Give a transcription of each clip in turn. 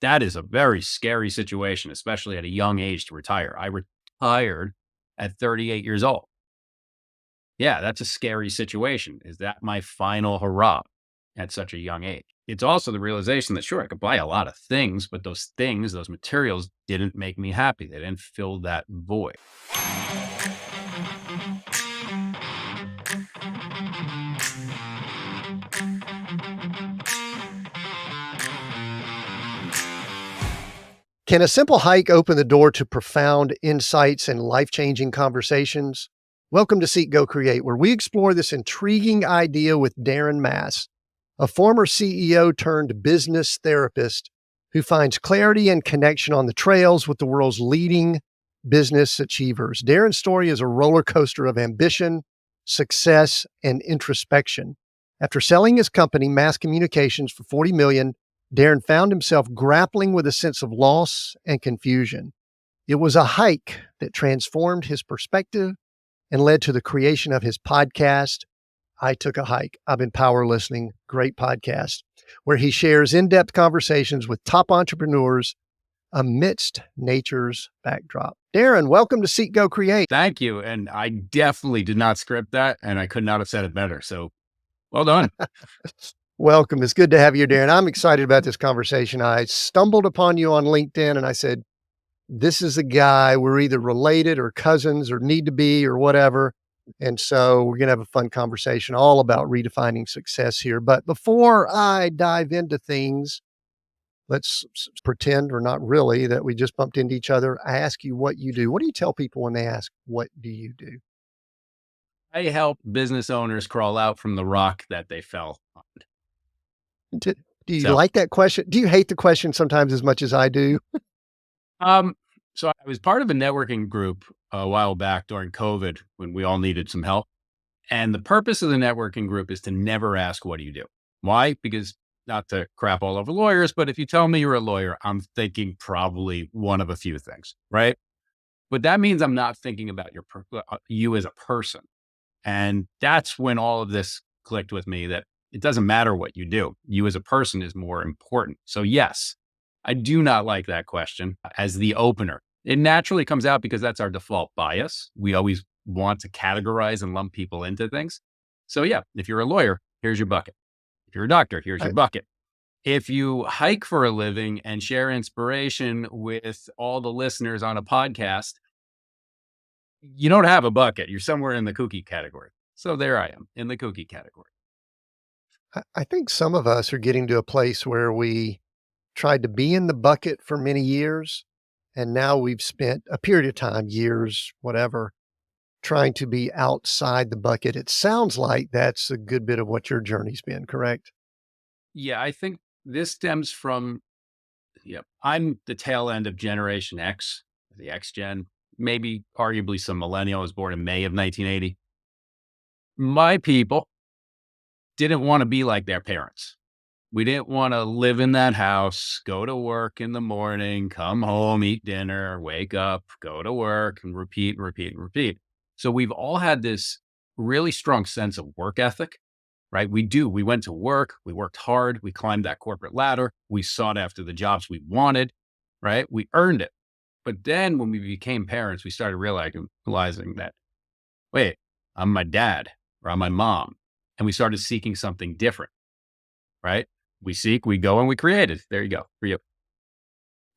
That is a very scary situation, especially at a young age to retire. I retired at 38 years old. Yeah, that's a scary situation. Is that my final hurrah at such a young age? It's also the realization that, sure, I could buy a lot of things, but those things, those materials didn't make me happy. They didn't fill that void. Can a simple hike open the door to profound insights and life-changing conversations? Welcome to Seek, Go, Create, where we explore this intriguing idea with Darren Mass, a former CEO turned business therapist who finds clarity and connection on the trails with the world's leading business achievers. Darren's story is a roller coaster of ambition, success, and introspection. After selling his company, Mass Communications, for $40 million, Darren found himself grappling with a sense of loss and confusion. It was a hike that transformed his perspective and led to the creation of his podcast, I Took a Hike. I've been power listening, great podcast, where he shares in-depth conversations with top entrepreneurs amidst nature's backdrop. Darren, welcome to Seek, Go, Create. Thank you. And I definitely did not script that, and I could not have said it better. So well done. Welcome. It's good to have you, Darren. I'm excited about this conversation. I stumbled upon you on LinkedIn and I said, this is a guy, we're either related or cousins or need to be or whatever. And so we're going to have a fun conversation all about redefining success here. But before I dive into things, let's pretend, or not really, that we just bumped into each other. I ask you what you do. What do you tell people when they ask, what do you do? I help business owners crawl out from the rock that they fell on. Do you like that question? Do you hate the question sometimes as much as I do? So I was part of a networking group a while back during COVID when we all needed some help. And the purpose of the networking group is to never ask, what do you do? Why? Because not to crap all over lawyers, but if you tell me you're a lawyer, I'm thinking probably one of a few things, right? But that means I'm not thinking about you as a person. And that's when all of this clicked with me, that it doesn't matter what you do. You as a person is more important. So yes, I do not like that question as the opener. It naturally comes out because that's our default bias. We always want to categorize and lump people into things. So yeah, if you're a lawyer, here's your bucket. If you're a doctor, here's your bucket. If you hike for a living and share inspiration with all the listeners on a podcast, you don't have a bucket. You're somewhere in the kooky category. So there I am in the kooky category. I think some of us are getting to a place where we tried to be in the bucket for many years, and now we've spent a period of time, years, whatever, trying to be outside the bucket. It sounds like that's a good bit of what your journey's been, correct? Yeah, I think this stems from, I'm the tail end of Generation X, the X Gen, maybe arguably some millennial. I was born in May of 1980. My people didn't want to be like their parents. We didn't want to live in that house, go to work in the morning, come home, eat dinner, wake up, go to work, and repeat and repeat and repeat. So we've all had this really strong sense of work ethic, right? We went to work, we worked hard, we climbed that corporate ladder, we sought after the jobs we wanted, right? We earned it. But then when we became parents, we started realizing that, wait, I'm my dad or I'm my mom. And we started seeking something different, right? We seek, we go, and we create it. There you go for you.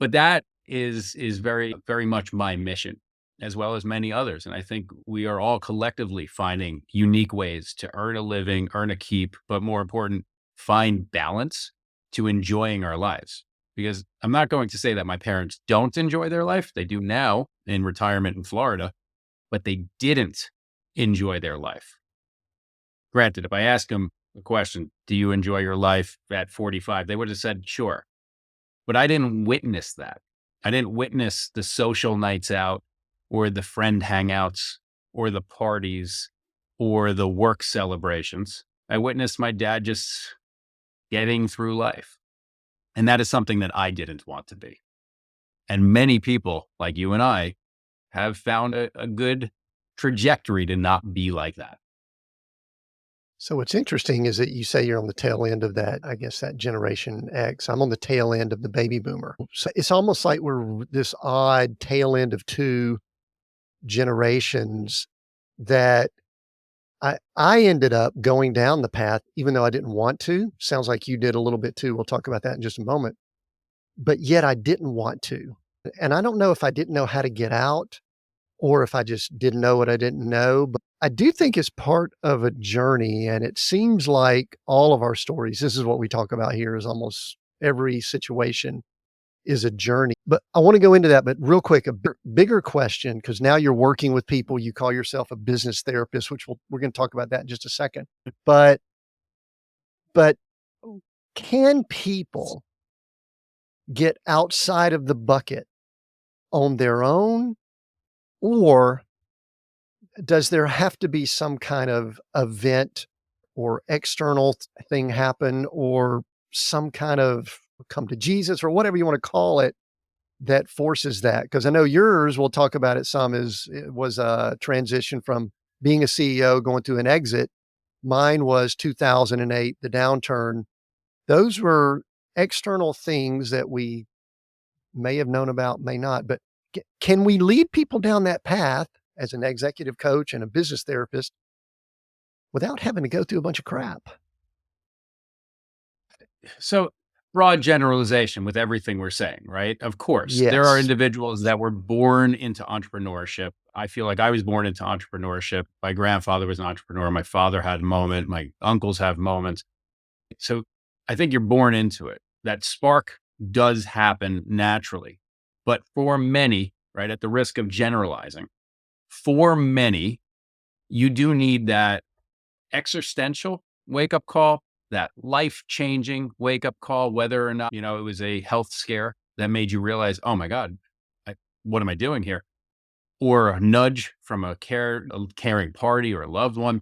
But that is very, very much my mission, as well as many others. And I think we are all collectively finding unique ways to earn a living, earn a keep, but more important, find balance to enjoying our lives. Because I'm not going to say that my parents don't enjoy their life. They do now in retirement in Florida, but they didn't enjoy their life. Granted, if I ask them the question, do you enjoy your life at 45? They would have said, sure. But I didn't witness that. I didn't witness the social nights out or the friend hangouts or the parties or the work celebrations. I witnessed my dad just getting through life. And that is something that I didn't want to be. And many people like you and I have found a good trajectory to not be like that. So what's interesting is that you say you're on the tail end of that, I guess that Generation X. I'm on the tail end of the baby boomer. So it's almost like we're this odd tail end of two generations that I ended up going down the path, even though I didn't want to. Sounds like you did a little bit too. We'll talk about that in just a moment. But yet I didn't want to. And I don't know if I didn't know how to get out or if I just didn't know what I didn't know. But I do think it's part of a journey. And it seems like all of our stories, this is what we talk about here, is almost every situation is a journey. But I want to go into that. But real quick, a bigger question, because now you're working with people, you call yourself a business therapist, which we're going to talk about that in just a second. But, but can people get outside of the bucket on their own? Or does there have to be some kind of event or external thing happen or some kind of come to Jesus or whatever you want to call it that forces that? Because I know yours, we'll talk about it some, is it was a transition from being a CEO going to an exit. Mine was 2008, the downturn. Those were external things that we may have known about, may not. But can we lead people down that path as an executive coach and a business therapist without having to go through a bunch of crap? So, broad generalization with everything we're saying, right? Of course, there are Yes. individuals that were born into entrepreneurship. I feel like I was born into entrepreneurship. My grandfather was an entrepreneur. My father had a moment. My uncles have moments. So I think you're born into it. That spark does happen naturally. But for many, right, at the risk of generalizing, for many, you do need that existential wake up call, that life changing wake up call, whether or not, it was a health scare that made you realize, oh my God, what am I doing here? Or a nudge from a caring party or a loved one.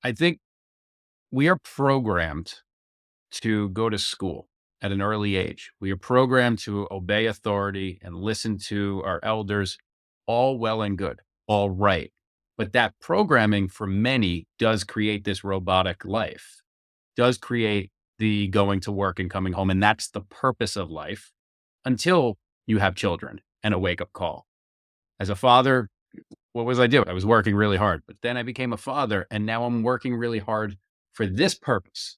I think we are programmed to go to school at an early age. We are programmed to obey authority and listen to our elders, all well and good, all right. But that programming for many does create this robotic life, does create the going to work and coming home. And that's the purpose of life until you have children and a wake up call. As a father, what was I doing? I was working really hard, but then I became a father and now I'm working really hard for this purpose,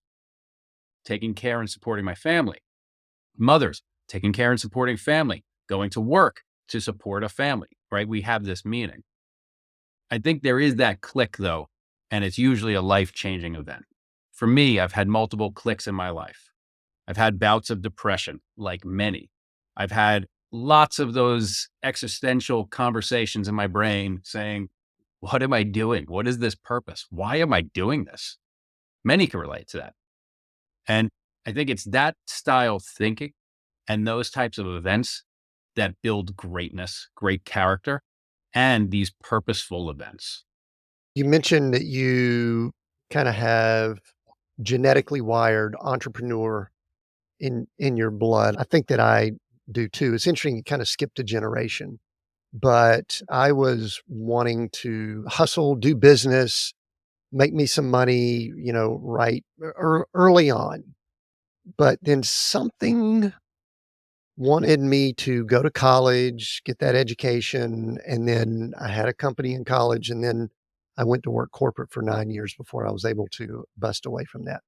taking care and supporting my family. Mothers, taking care and supporting family, going to work to support a family, right? We have this meaning. I think there is that click though, and it's usually a life-changing event. For me, I've had multiple clicks in my life. I've had bouts of depression, like many. I've had lots of those existential conversations in my brain saying, what am I doing? What is this purpose? Why am I doing this? Many can relate to that. And I think it's that style thinking and those types of events that build greatness, great character, and these purposeful events. You mentioned that you kind of have genetically wired entrepreneur in your blood. I think that I do too. It's interesting you kind of skipped a generation, but I was wanting to hustle, do business, make me some money, right early on. But then something wanted me to go to college, get that education, and then I had a company in college, and then I went to work corporate for 9 years before I was able to bust away from that.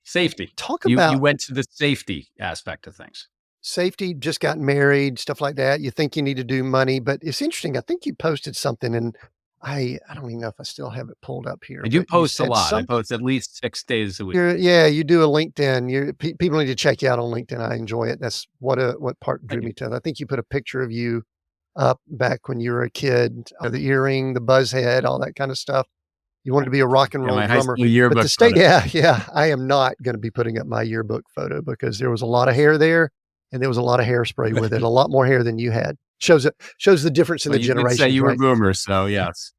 Safety. Talk You about went to the safety aspect of things. safety, just got married, stuff like that. You think you need to do money, but it's interesting. I think you posted something, and I don't even know if I still have it pulled up here, I do but you post a said lot. I some post at least 6 days a week. yeah, you do a LinkedIn. People need to check you out on LinkedIn. I enjoy it. That's what part drew Thank you. me to it. I think you put a picture of you up back when you were a kid, the earring, the buzz head, all that kind of stuff. You wanted to be a rock and Yeah, roll my high drummer, school but yearbook the state photo. yeah, I am not gonna be putting up my yearbook photo because there was a lot of hair there, and there was a lot of hairspray with it, a lot more hair than you had. Shows the difference in Well, the you did say generations, you were right? boomers, so yes.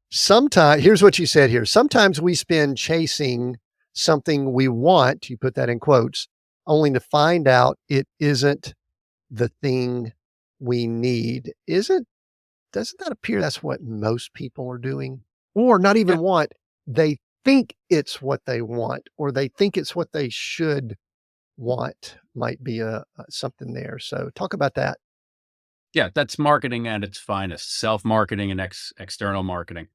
Sometimes here's what you said here. Sometimes we spend chasing something we want, you put that in quotes, only to find out it isn't the thing we need. Doesn't that appear that's what most people are doing? Or not Yeah. even want, they think it's what they want or they think it's what they should want might be something there. So talk about that. Yeah, that's marketing at its finest, self-marketing and external marketing.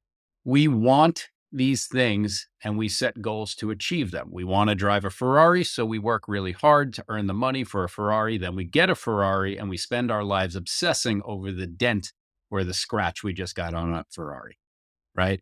We want these things and we set goals to achieve them. We want to drive a Ferrari, so we work really hard to earn the money for a Ferrari. Then we get a Ferrari and we spend our lives obsessing over the dent or the scratch we just got on a Ferrari, right?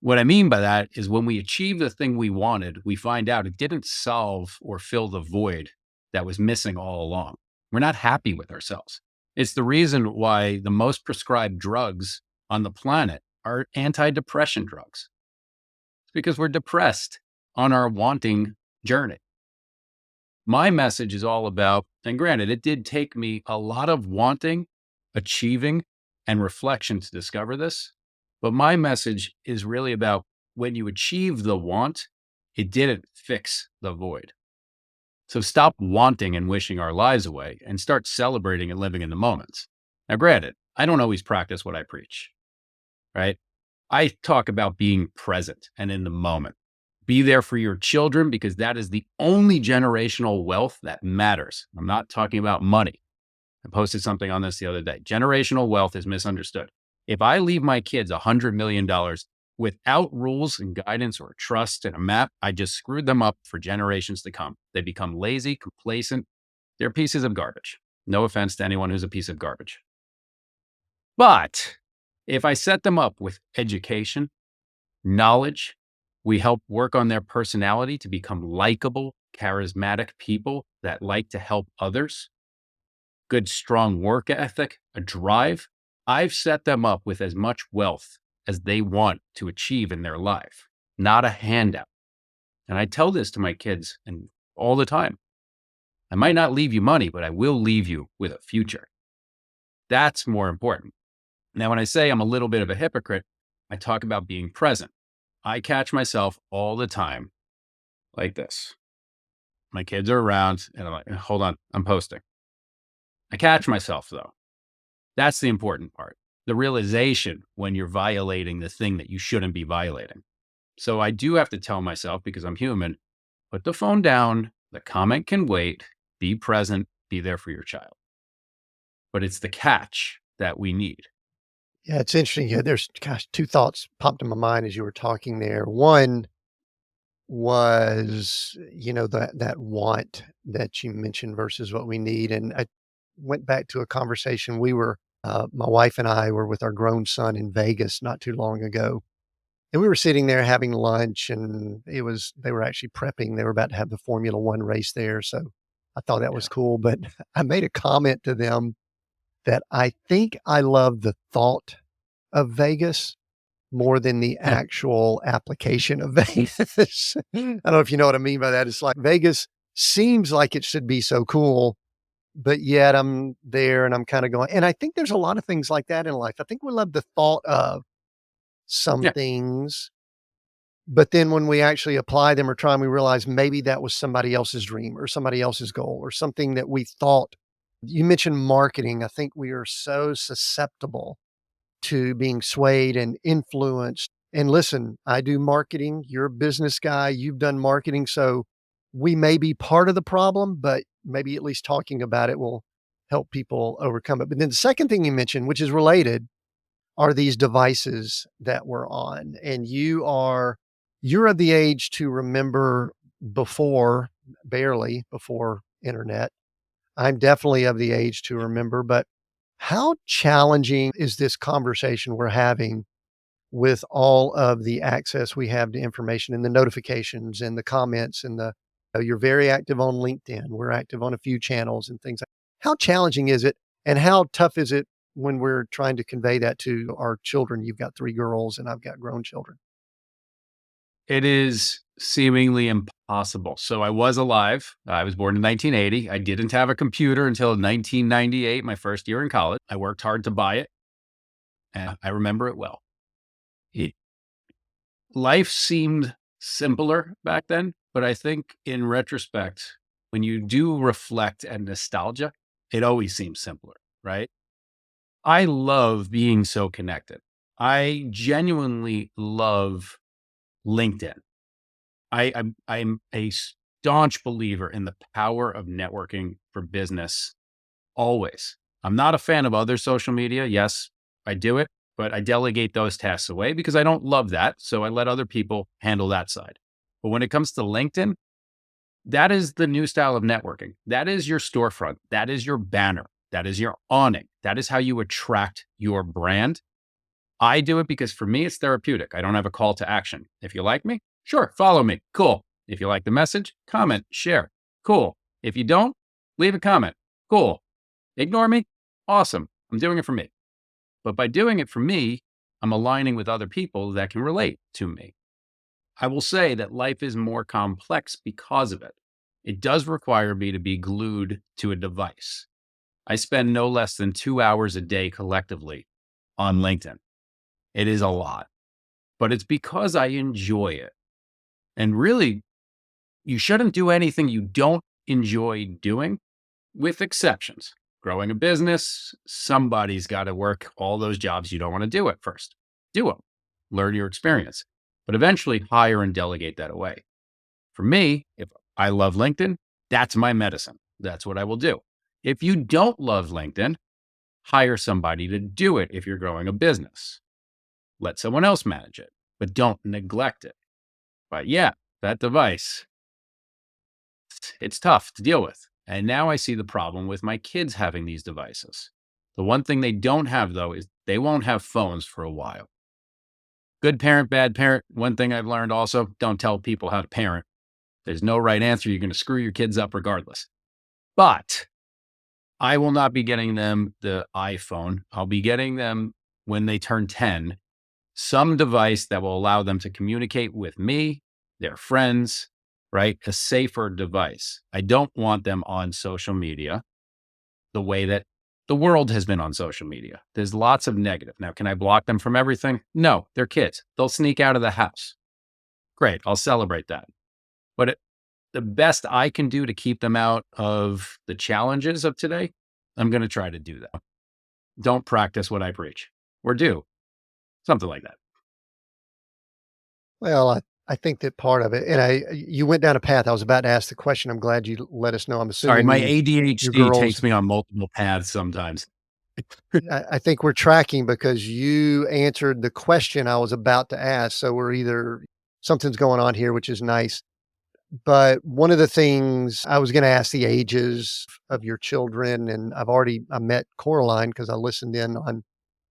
What I mean by that is when we achieve the thing we wanted, we find out it didn't solve or fill the void that was missing all along. We're not happy with ourselves. It's the reason why the most prescribed drugs on the planet are antidepressant drugs. It's because we're depressed on our wanting journey. My message is all about, and granted, it did take me a lot of wanting, achieving, and reflection to discover this. But my message is really about when you achieve the want, it didn't fix the void. So stop wanting and wishing our lives away and start celebrating and living in the moments. Now, granted, I don't always practice what I preach, right? I talk about being present and in the moment. Be there for your children because that is the only generational wealth that matters. I'm not talking about money. I posted something on this the other day. Generational wealth is misunderstood. If I leave my kids $100 million without rules and guidance or trust and a map, I just screwed them up for generations to come. They become lazy, complacent. They're pieces of garbage. No offense to anyone who's a piece of garbage. But if I set them up with education, knowledge, we help work on their personality to become likable, charismatic people that like to help others, good, strong work ethic, a drive. I've set them up with as much wealth as they want to achieve in their life, not a handout. And I tell this to my kids and all the time. I might not leave you money, but I will leave you with a future. That's more important. Now, when I say I'm a little bit of a hypocrite, I talk about being present. I catch myself all the time like this. My kids are around and I'm like, hold on, I'm posting. I catch myself though. That's the important part. The realization when you're violating the thing that you shouldn't be violating. So I do have to tell myself, because I'm human, put the phone down, the comment can wait, be present, be there for your child. But it's the catch that we need. Yeah, it's interesting. Yeah, there's gosh, two thoughts popped in my mind as you were talking there. One was, that want that you mentioned versus what we need. And I went back to a conversation my wife and I were with our grown son in Vegas not too long ago. And we were sitting there having lunch and they were actually prepping. They were about to have the Formula One race there. So I thought that Yeah. was cool. But I made a comment to them that I think I love the thought of Vegas more than the actual application of Vegas. I don't know if you know what I mean by that. It's like Vegas seems like it should be so cool, but yet I'm there and I'm kind of going, and I think there's a lot of things like that in life. I think we love the thought of some Yeah. things, but then when we actually apply them or try them, we realize maybe that was somebody else's dream or somebody else's goal or something that we thought. You mentioned marketing. I think we are so susceptible to being swayed and influenced. And listen, I do marketing. You're a business guy. You've done marketing. So we may be part of the problem, but maybe at least talking about it will help people overcome it. But then the second thing you mentioned, which is related, are these devices that we're on. And you're of the age to remember barely before internet. I'm definitely of the age to remember, but how challenging is this conversation we're having with all of the access we have to information and the notifications and the comments and you're very active on LinkedIn. We're active on a few channels and things. How challenging is it and how tough is it when we're trying to convey that to our children? You've got 3 girls and I've got grown children. It is seemingly impossible. So I was alive. I was born in 1980. I didn't have a computer until 1998, my first year in college. I worked hard to buy it, and I remember it well. It, life seemed simpler back then, but I think in retrospect, when you do reflect and nostalgia, it always seems simpler, right? I love being so connected. I genuinely love LinkedIn. I'm a staunch believer in the power of networking for business. Always. I'm not a fan of other social media. Yes, I do it, but I delegate those tasks away because I don't love that. So I let other people handle that side. But when it comes to LinkedIn, that is the new style of networking. That is your storefront. That is your banner. That is your awning. That is how you attract your brand. I do it because for me, it's therapeutic. I don't have a call to action. If you like me, sure, follow me. Cool. If you like the message, comment, share. Cool. If you don't, leave a comment. Cool. Ignore me. Awesome. I'm doing it for me. But by doing it for me, I'm aligning with other people that can relate to me. I will say that life is more complex because of it. It does require me to be glued to a device. I spend no less than 2 hours a day collectively on LinkedIn. It is a lot, but it's because I enjoy it. And really, you shouldn't do anything you don't enjoy doing, with exceptions. Growing a business, somebody's got to work all those jobs you don't want to do at first. Do them, learn your experience, but eventually hire and delegate that away. For me, if I love LinkedIn, that's my medicine. That's what I will do. If you don't love LinkedIn, hire somebody to do it if you're growing a business. Let someone else manage it, but don't neglect it. But yeah, that device, it's tough to deal with. And now I see the problem with my kids having these devices. The one thing they don't have, though, is they won't have phones for a while. Good parent, bad parent. One thing I've learned also, don't tell people how to parent. There's no right answer. You're going to screw your kids up regardless. But I will not be getting them the iPhone. I'll be getting them when they turn 10, some device that will allow them to communicate with me, their friends, right? A safer device. I don't want them on social media the way that the world has been on social media. There's lots of negative. Now, can I block them from everything? No, they're kids. They'll sneak out of the house. Great. I'll celebrate that. But the best I can do to keep them out of the challenges of today, I'm going to try to do that. Don't practice what I preach, or do something like that. Well, I think that part of it, and you went down a path. I was about to ask the question. I'm glad you let us know. I'm Sorry, my assuming your ADHD girls. takes me on multiple paths sometimes. I think we're tracking because you answered the question I was about to ask. So we're either something's going on here, which is nice. But one of the things I was going to ask the ages of your children, and I met Coraline because I listened in on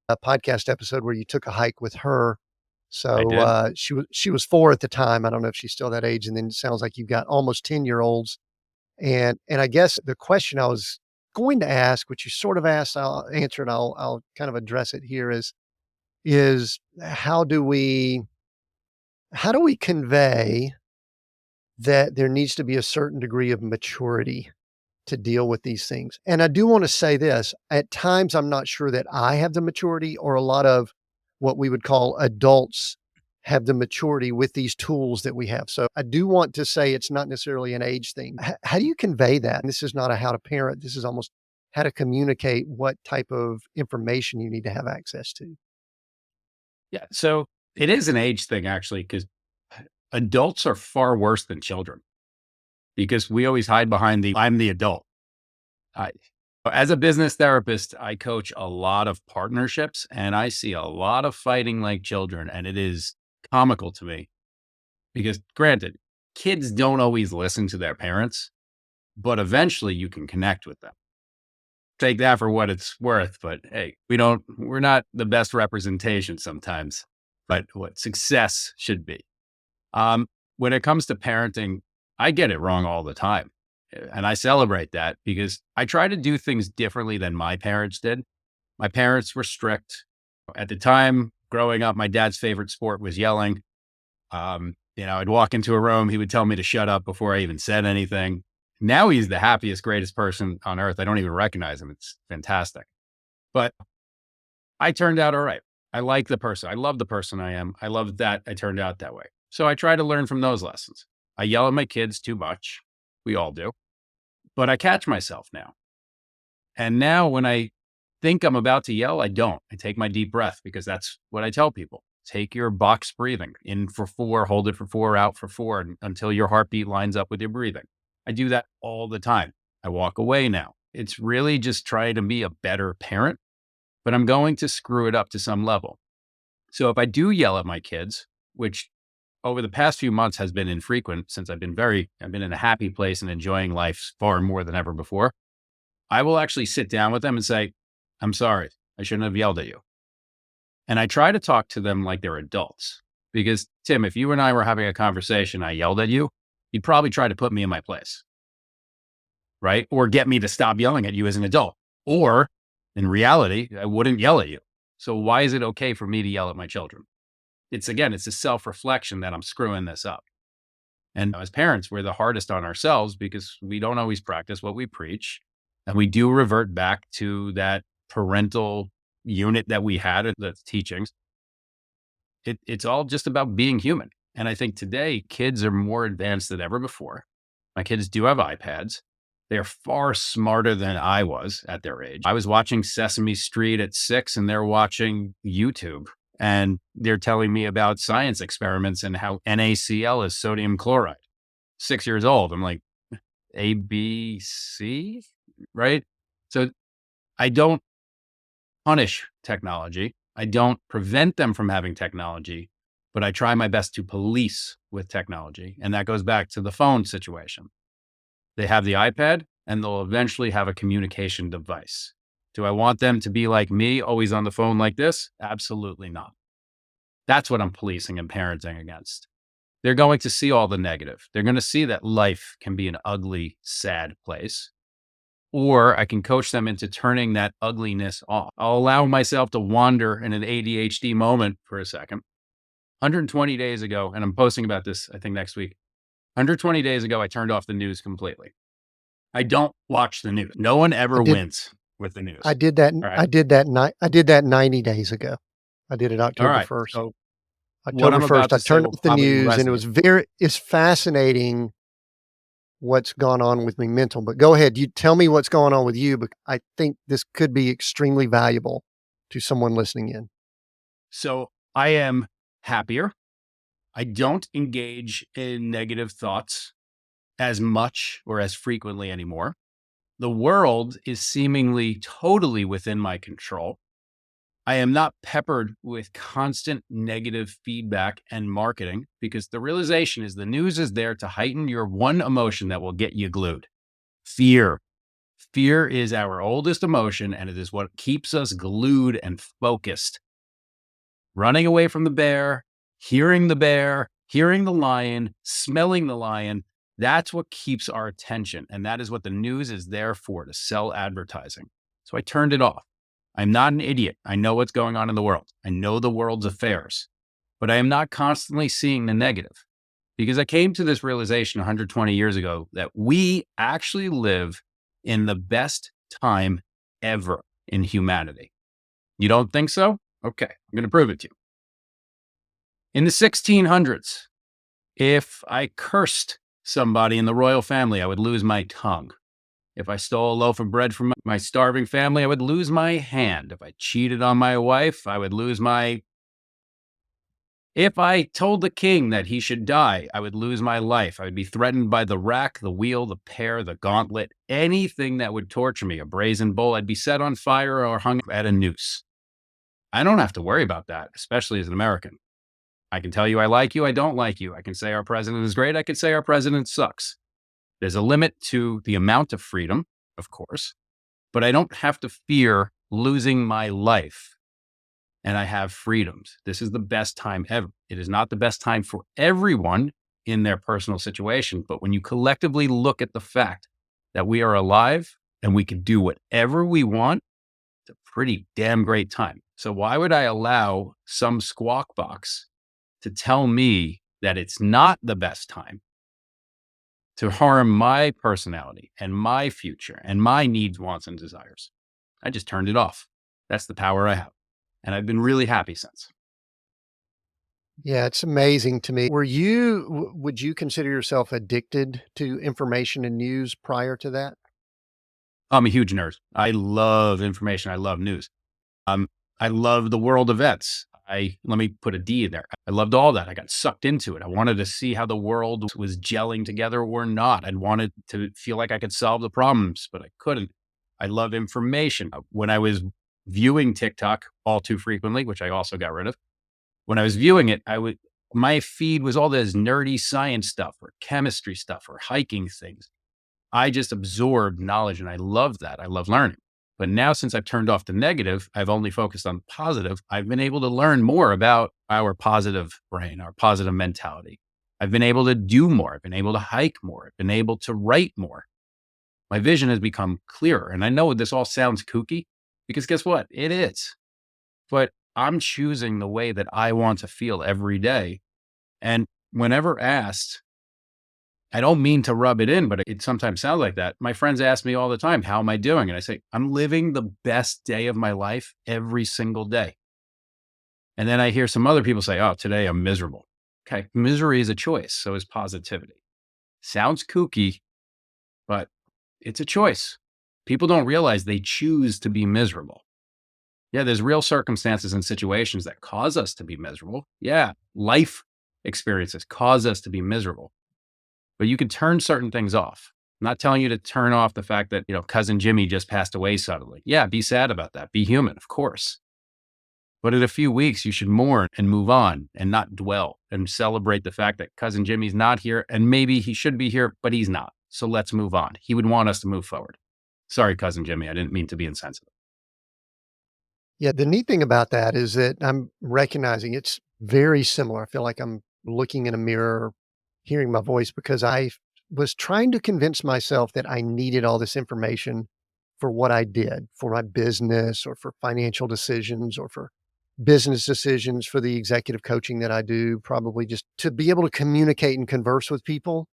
a podcast episode where you took a hike with her. I So did. she was 4 at the time. I don't know if she's still that age. And then it sounds like you've got almost 10-year-olds. And I guess the question I was going to ask, which you sort of asked, I'll answer it. I'll kind of address it here is how do we convey that there needs to be a certain degree of maturity to deal with these things? And I do want to say this, at times I'm not sure that I have the maturity, or a lot of what we would call adults have the maturity with these tools that we have. So I do want to say it's not necessarily an age thing. How do you convey that? And this is not a how to parent. This is almost how to communicate what type of information you need to have access to. Yeah. So it is an age thing, actually, because adults are far worse than children because we always hide behind I'm the adult. I, as a business therapist, I coach a lot of partnerships and I see a lot of fighting like children. And it is comical to me because, granted, kids don't always listen to their parents, but eventually you can connect with them. Take that for what it's worth. But hey, we're not the best representation sometimes, but what success should be. When it comes to parenting, I get it wrong all the time. And I celebrate that because I try to do things differently than my parents did. My parents were strict. At the time growing up, my dad's favorite sport was yelling. I'd walk into a room, he would tell me to shut up before I even said anything. Now he's the happiest, greatest person on earth. I don't even recognize him. It's fantastic. But I turned out all right. I like the person. I love the person I am. I love that I turned out that way. So I try to learn from those lessons. I yell at my kids too much. We all do. But I catch myself now. And now when I think I'm about to yell, I don't. I take my deep breath because that's what I tell people. take your box breathing in for 4, hold it for 4, out for 4 until your heartbeat lines up with your breathing. I do that all the time. I walk away now. It's really just trying to be a better parent, but I'm going to screw it up to some level. So if I do yell at my kids, which over the past few months has been infrequent since I've been in a happy place and enjoying life far more than ever before, I will actually sit down with them and say, I'm sorry, I shouldn't have yelled at you. And I try to talk to them like they're adults. Because, Tim, if you and I were having a conversation, I yelled at you, you'd probably try to put me in my place, right? Or get me to stop yelling at you as an adult. Or in reality, I wouldn't yell at you. So why is it okay for me to yell at my children? It's a self-reflection that I'm screwing this up. And as parents, we're the hardest on ourselves because we don't always practice what we preach. And we do revert back to that parental unit that we had in the teachings. It's all just about being human. And I think today kids are more advanced than ever before. My kids do have iPads. They are far smarter than I was at their age. I was watching Sesame Street at 6 and they're watching YouTube and they're telling me about science experiments and how NaCl is sodium chloride. 6 years old. I'm like, A, B, C, right? So I don't punish technology. I don't prevent them from having technology, but I try my best to police with technology. And that goes back to the phone situation. They have the iPad and they'll eventually have a communication device. Do I want them to be like me, always on the phone like this? Absolutely not. That's what I'm policing and parenting against. They're going to see all the negative. They're going to see that life can be an ugly, sad place. Or I can coach them into turning that ugliness off. I'll allow myself to wander in an ADHD moment for a second. 120 days ago, and I'm posting about this, I think next week. 120 days ago, I turned off the news completely. I don't watch the news. No one ever wins with the news. I did that. All right. I did that 90 days ago. I did it All October right. 1st. So what October I'm about 1st, I to say turned will off the probably news and it's fascinating what's gone on with me mental, but go ahead. You tell me what's going on with you, but I think this could be extremely valuable to someone listening in. So I am happier. I don't engage in negative thoughts as much or as frequently anymore. The world is seemingly totally within my control. I am not peppered with constant negative feedback and marketing because the realization is the news is there to heighten your one emotion that will get you glued. Fear. Fear is our oldest emotion and it is what keeps us glued and focused. Running away from the bear, hearing the lion, smelling the lion, that's what keeps our attention. And that is what the news is there for, to sell advertising. So I turned it off. I'm not an idiot. I know what's going on in the world. I know the world's affairs, but I am not constantly seeing the negative because I came to this realization 120 years ago that we actually live in the best time ever in humanity. You don't think so? Okay, I'm going to prove it to you. In the 1600s, if I cursed somebody in the royal family, I would lose my tongue. If I stole a loaf of bread from my starving family, I would lose my hand. If I cheated on my wife, I would lose my... If I told the king that he should die, I would lose my life. I would be threatened by the rack, the wheel, the pear, the gauntlet, anything that would torture me, a brazen bull. I'd be set on fire or hung at a noose. I don't have to worry about that, especially as an American. I can tell you I like you, I don't like you. I can say our president is great, I can say our president sucks. There's a limit to the amount of freedom, of course, but I don't have to fear losing my life. And I have freedoms. This is the best time ever. It is not the best time for everyone in their personal situation, but when you collectively look at the fact that we are alive and we can do whatever we want, it's a pretty damn great time. So why would I allow some squawk box to tell me that it's not the best time to harm my personality and my future and my needs, wants, and desires? I just turned it off. That's the power I have. And I've been really happy since. Yeah, it's amazing to me. Would you consider yourself addicted to information and news prior to that? I'm a huge nerd. I love information. I love news. I love the world events. let me put a D in there. I loved all that. I got sucked into it. I wanted to see how the world was gelling together or not. I wanted to feel like I could solve the problems, but I couldn't. I love information. When I was viewing TikTok all too frequently, which I also got rid of, when I was viewing it, my feed was all this nerdy science stuff or chemistry stuff or hiking things. I just absorbed knowledge and I love that. I love learning. But now, since I've turned off the negative, I've only focused on positive. I've been able to learn more about our positive brain, our positive mentality. I've been able to do more. I've been able to hike more. I've been able to write more. My vision has become clearer. And I know this all sounds kooky because guess what? It is. But I'm choosing the way that I want to feel every day. And whenever asked, I don't mean to rub it in, but it sometimes sounds like that. My friends ask me all the time, how am I doing? And I say, I'm living the best day of my life every single day. And then I hear some other people say, oh, today I'm miserable. Okay. Misery is a choice. So is positivity. Sounds kooky, but it's a choice. People don't realize they choose to be miserable. Yeah, there's real circumstances and situations that cause us to be miserable. Yeah, life experiences cause us to be miserable. But you can turn certain things off. I'm not telling you to turn off the fact that, cousin Jimmy just passed away suddenly. Yeah, be sad about that. Be human, of course. But in a few weeks, you should mourn and move on and not dwell and celebrate the fact that cousin Jimmy's not here and maybe he should be here, but he's not. So let's move on. He would want us to move forward. Sorry, cousin Jimmy. I didn't mean to be insensitive. Yeah, the neat thing about that is that I'm recognizing it's very similar. I feel like I'm looking in a mirror, hearing my voice because I was trying to convince myself that I needed all this information for what I did, for my business or for financial decisions or for business decisions, for the executive coaching that I do, probably just to be able to communicate and converse with people.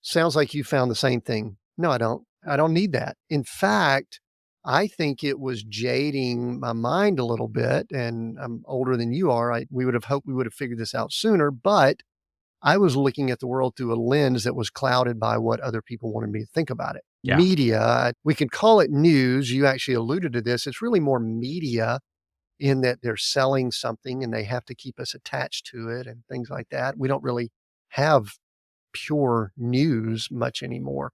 Sounds like you found the same thing. No, I don't. I don't need that. In fact, I think it was jading my mind a little bit, and I'm older than you are. We would have hoped we would have figured this out sooner, but I was looking at the world through a lens that was clouded by what other people wanted me to think about it. Yeah. Media, we could call it news. You actually alluded to this. It's really more media in that they're selling something and they have to keep us attached to it and things like that. We don't really have pure news much anymore.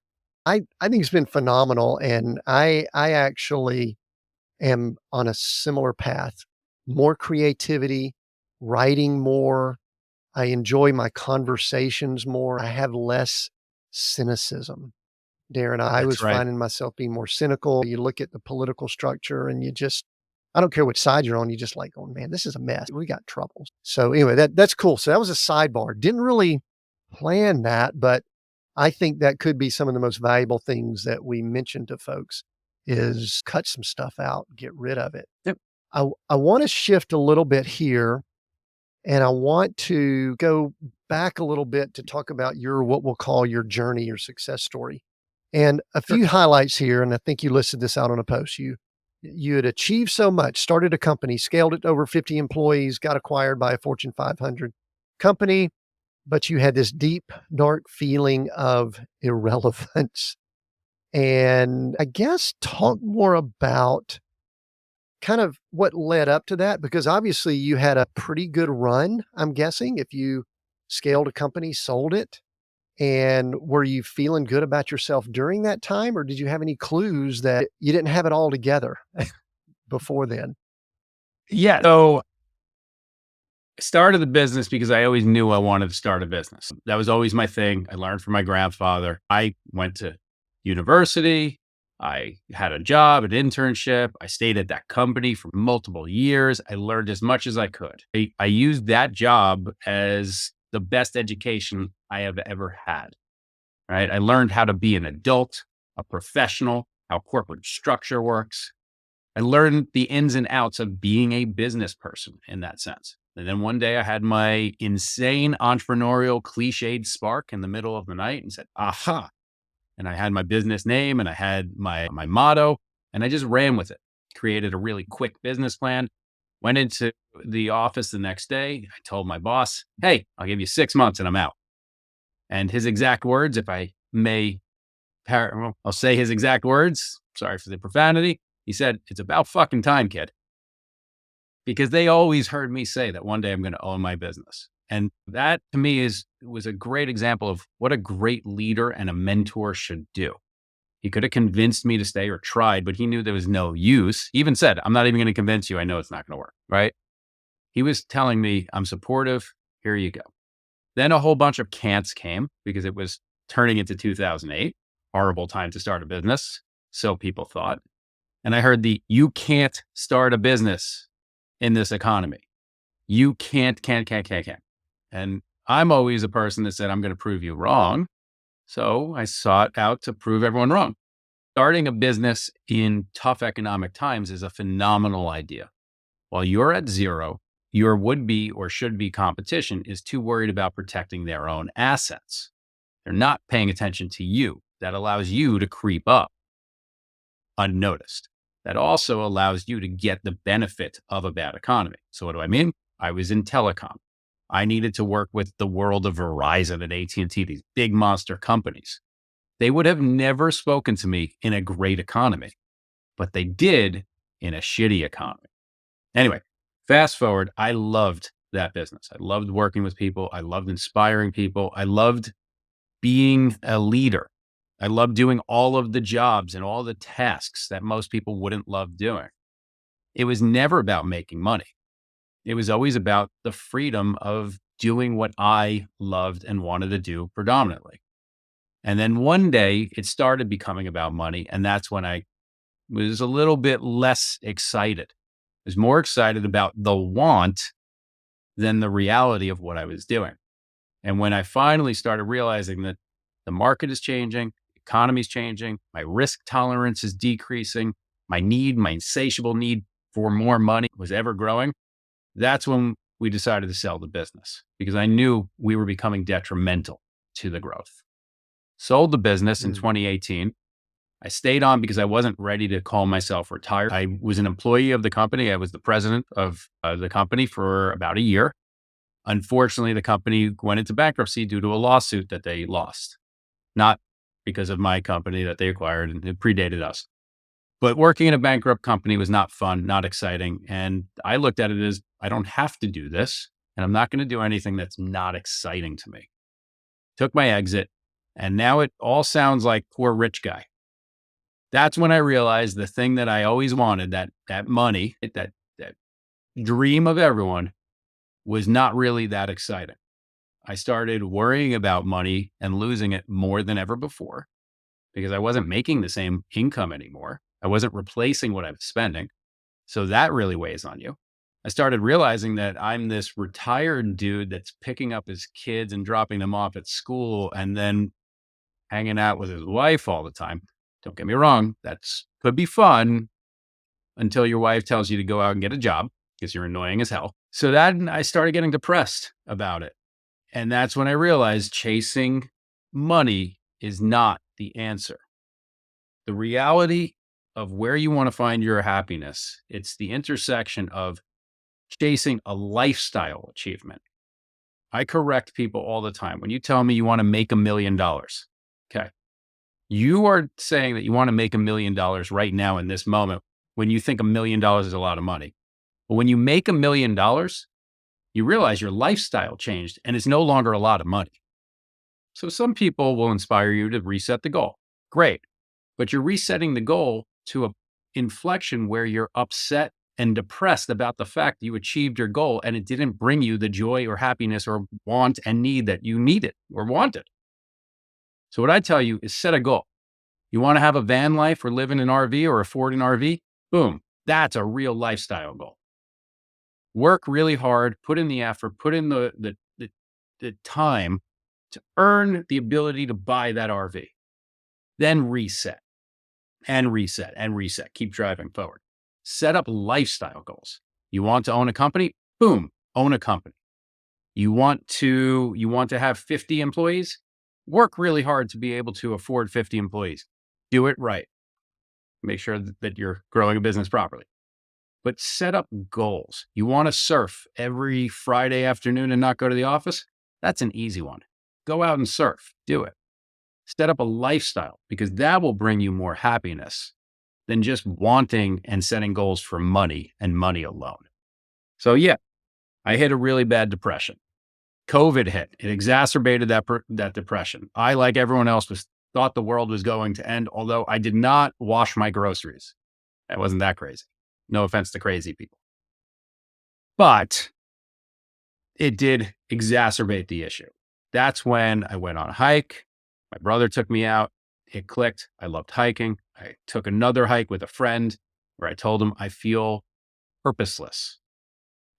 I think it's been phenomenal, and I actually am on a similar path. More creativity, writing more. I enjoy my conversations more. I have less cynicism. Darren, I was That's right. finding myself being more cynical. You look at the political structure and I don't care which side you're on, you just like, oh man, this is a mess. We got troubles. So anyway, that's cool. So that was a sidebar. Didn't really plan that, but I think that could be some of the most valuable things that we mention to folks is cut some stuff out, get rid of it. Yep. I want to shift a little bit here and I want to go back a little bit to talk about what we'll call your journey, your success story. And a Sure. few highlights here, and I think you listed this out on a post. You had achieved so much, started a company, scaled it to over 50 employees, got acquired by a Fortune 500 company, but you had this deep, dark feeling of irrelevance. And I guess talk more about kind of what led up to that, because obviously you had a pretty good run, I'm guessing, if you scaled a company, sold it. And were you feeling good about yourself during that time, or did you have any clues that you didn't have it all together before then? Yeah. So I started the business because I always knew I wanted to start a business. That was always my thing. I learned from my grandfather. I went to university. I had a job, an internship. I stayed at that company for multiple years. I learned as much as I could. I used that job as the best education I have ever had, right? I learned how to be an adult, a professional, how corporate structure works. I learned the ins and outs of being a business person in that sense. And then one day I had my insane entrepreneurial cliched spark in the middle of the night and said, aha. And I had my business name and I had my motto and I just ran with it. Created a really quick business plan, went into the office the next day. I told my boss, hey, I'll give you 6 months and I'm out. And his exact words, if I may, I'll say his exact words. Sorry for the profanity. He said, it's about fucking time, kid. because they always heard me say that one day I'm going to own my business. And that to me was a great example of what a great leader and a mentor should do. He could have convinced me to stay or tried, but he knew there was no use. He even said, I'm not even going to convince you. I know it's not going to work. Right. He was telling me, I'm supportive. Here you go. Then a whole bunch of can'ts came because it was turning into 2008. Horrible time to start a business. So people thought. And I heard you can't start a business in this economy. You can't. And I'm always a person that said, I'm going to prove you wrong. So I sought out to prove everyone wrong. Starting a business in tough economic times is a phenomenal idea. While you're at zero, your would-be or should-be competition is too worried about protecting their own assets. They're not paying attention to you. That allows you to creep up unnoticed. That also allows you to get the benefit of a bad economy. So what do I mean? I was in telecom. I needed to work with the world of Verizon and AT&T, these big monster companies. They would have never spoken to me in a great economy, but they did in a shitty economy. Anyway, fast forward, I loved that business. I loved working with people. I loved inspiring people. I loved being a leader. I loved doing all of the jobs and all the tasks that most people wouldn't love doing. It was never about making money. It was always about the freedom of doing what I loved and wanted to do predominantly. And then one day it started becoming about money. And that's when I was a little bit less excited. I was more excited about the want than the reality of what I was doing. And when I finally started realizing that the market is changing, economy's changing, my risk tolerance is decreasing, my insatiable need for more money was ever growing, that's when we decided to sell the business because I knew we were becoming detrimental to the growth. Sold the business in 2018. I stayed on because I wasn't ready to call myself retired. I was an employee of the company. I was the president of the company for about a year. Unfortunately, the company went into bankruptcy due to a lawsuit that they lost, not because of my company that they acquired, and it predated us. But working in a bankrupt company was not fun, not exciting. And I looked at it as I don't have to do this, and I'm not going to do anything that's not exciting to me. Took my exit, and now it all sounds like poor rich guy. That's when I realized the thing that I always wanted, that money, that dream of everyone, was not really that exciting. I started worrying about money and losing it more than ever before because I wasn't making the same income anymore. I wasn't replacing what I was spending. So that really weighs on you. I started realizing that I'm this retired dude that's picking up his kids and dropping them off at school and then hanging out with his wife all the time. Don't get me wrong, could be fun until your wife tells you to go out and get a job because you're annoying as hell. So then I started getting depressed about it. And that's when I realized chasing money is not the answer. The reality of where you want to find your happiness, it's the intersection of chasing a lifestyle achievement. I correct people all the time. When you tell me you want to make $1 million, okay, you are saying that you want to make $1 million right now in this moment when you think $1 million is a lot of money. But when you make $1 million, you realize your lifestyle changed and it's no longer a lot of money. So some people will inspire you to reset the goal. Great. But you're resetting the goal to an inflection where you're upset and depressed about the fact that you achieved your goal and it didn't bring you the joy or happiness or want and need that you needed or wanted. So what I tell you is set a goal. You want to have a van life or live in an RV or afford an RV? Boom. That's a real lifestyle goal. Work really hard, put in the effort, put in the time to earn the ability to buy that RV. Then reset and reset and reset. Keep driving forward. Set up lifestyle goals. You want to own a company? Boom, own a company. You want to have 50 employees? Work really hard to be able to afford 50 employees. Do it right. Make sure that you're growing a business properly. But set up goals. You want to surf every Friday afternoon and not go to the office? That's an easy one. Go out and surf. Do it. Set up a lifestyle because that will bring you more happiness than just wanting and setting goals for money and money alone. So yeah, I hit a really bad depression. COVID hit. It exacerbated that depression. I, like everyone else, thought the world was going to end, although I did not wash my groceries. It wasn't that crazy. No offense to crazy people. But it did exacerbate the issue. That's when I went on a hike. My brother took me out. It clicked. I loved hiking. I took another hike with a friend where I told him I feel purposeless.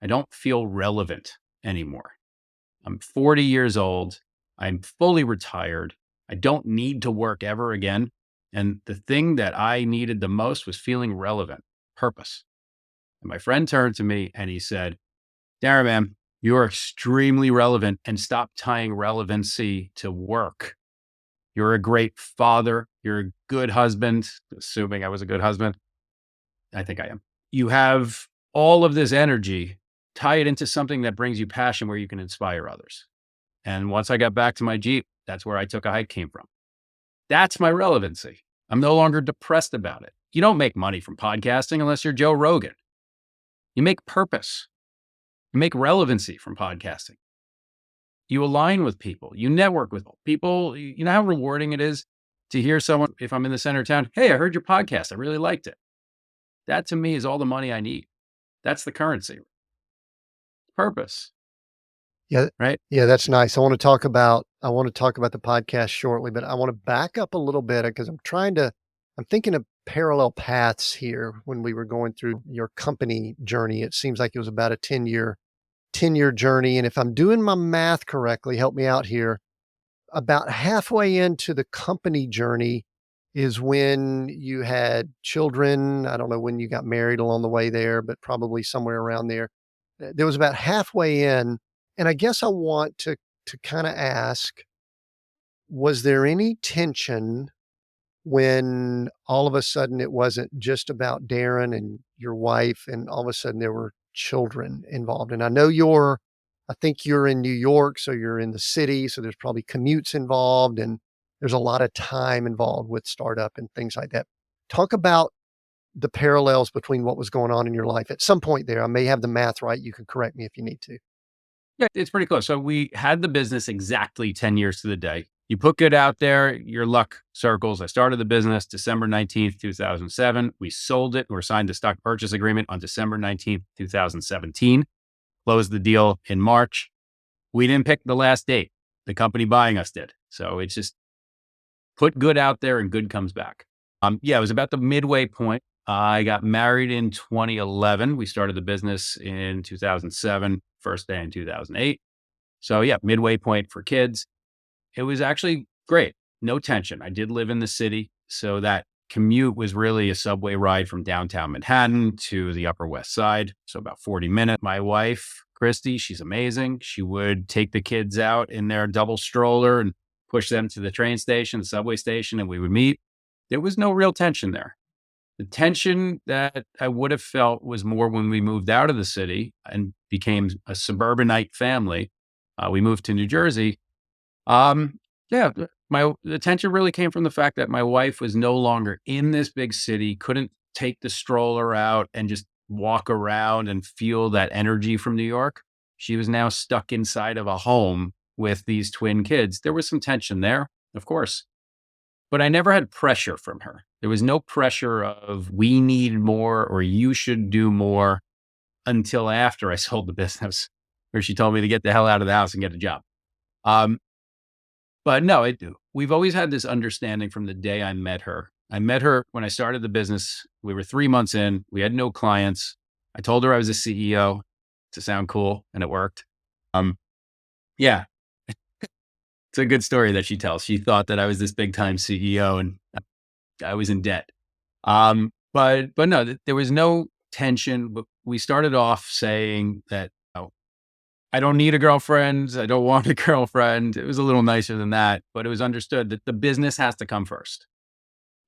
I don't feel relevant anymore. I'm 40 years old. I'm fully retired. I don't need to work ever again. And the thing that I needed the most was feeling relevant, purpose. And my friend turned to me and he said, Darren, man, you are extremely relevant, and stop tying relevancy to work. You're a great father. You're a good husband, assuming I was a good husband. I think I am. You have all of this energy, tie it into something that brings you passion where you can inspire others. And once I got back to my Jeep, that's where I took a hike came from. That's my relevancy. I'm no longer depressed about it. You don't make money from podcasting unless you're Joe Rogan. You make purpose. You make relevancy from podcasting. You align with people. You network with people. You know how rewarding it is to hear someone, if I'm in the center of town, hey, I heard your podcast. I really liked it. That to me is all the money I need. That's the currency. Purpose. Yeah. Right. Yeah, that's nice. I want to talk about the podcast shortly, but I want to back up a little bit because I'm thinking of parallel paths here when we were going through your company journey. It seems like it was about a 10-year journey. And if I'm doing my math correctly, help me out here. About halfway into the company journey is when you had children. I don't know when you got married along the way there, but probably somewhere around there. There was about halfway in, and I guess I want to kind of ask, was there any tension when all of a sudden it wasn't just about Darren and your wife, and all of a sudden there were children involved? And I think you're in New York, so you're in the city, so there's probably commutes involved and there's a lot of time involved with startup and things like that. Talk about the parallels between what was going on in your life at some point there. I may have the math right. You can correct me if you need to. Yeah, it's pretty close. So we had the business exactly 10 years to the day. You put good out there, your luck circles. I started the business December 19th, 2007. We sold it or signed a stock purchase agreement on December 19th, 2017. Closed the deal in March. We didn't pick the last date. The company buying us did. So it's just put good out there and good comes back. Yeah, it was about the midway point. I got married in 2011. We started the business in 2007, first day in 2008. So yeah, midway point for kids. It was actually great. No tension. I did live in the city. So that commute was really a subway ride from downtown Manhattan to the Upper West Side. So about 40 minutes. My wife, Christy, she's amazing. She would take the kids out in their double stroller and push them to the train station, the subway station, and we would meet. There was no real tension there. The tension that I would have felt was more when we moved out of the city and became a suburbanite family. We moved to New Jersey. Yeah, the tension really came from the fact that my wife was no longer in this big city, couldn't take the stroller out and just walk around and feel that energy from New York. She was now stuck inside of a home with these twin kids. There was some tension there, of course, but I never had pressure from her. There was no pressure of we need more or you should do more until after I sold the business, where she told me to get the hell out of the house and get a job. But no, we've always had this understanding from the day I met her. I met her when I started the business. We were 3 months in. We had no clients. I told her I was a CEO to sound cool, and it worked. Yeah, it's a good story that she tells. She thought that I was this big time CEO and I was in debt. But no, there was no tension. But we started off saying that I don't need a girlfriend. I don't want a girlfriend. It was a little nicer than that, but it was understood that the business has to come first.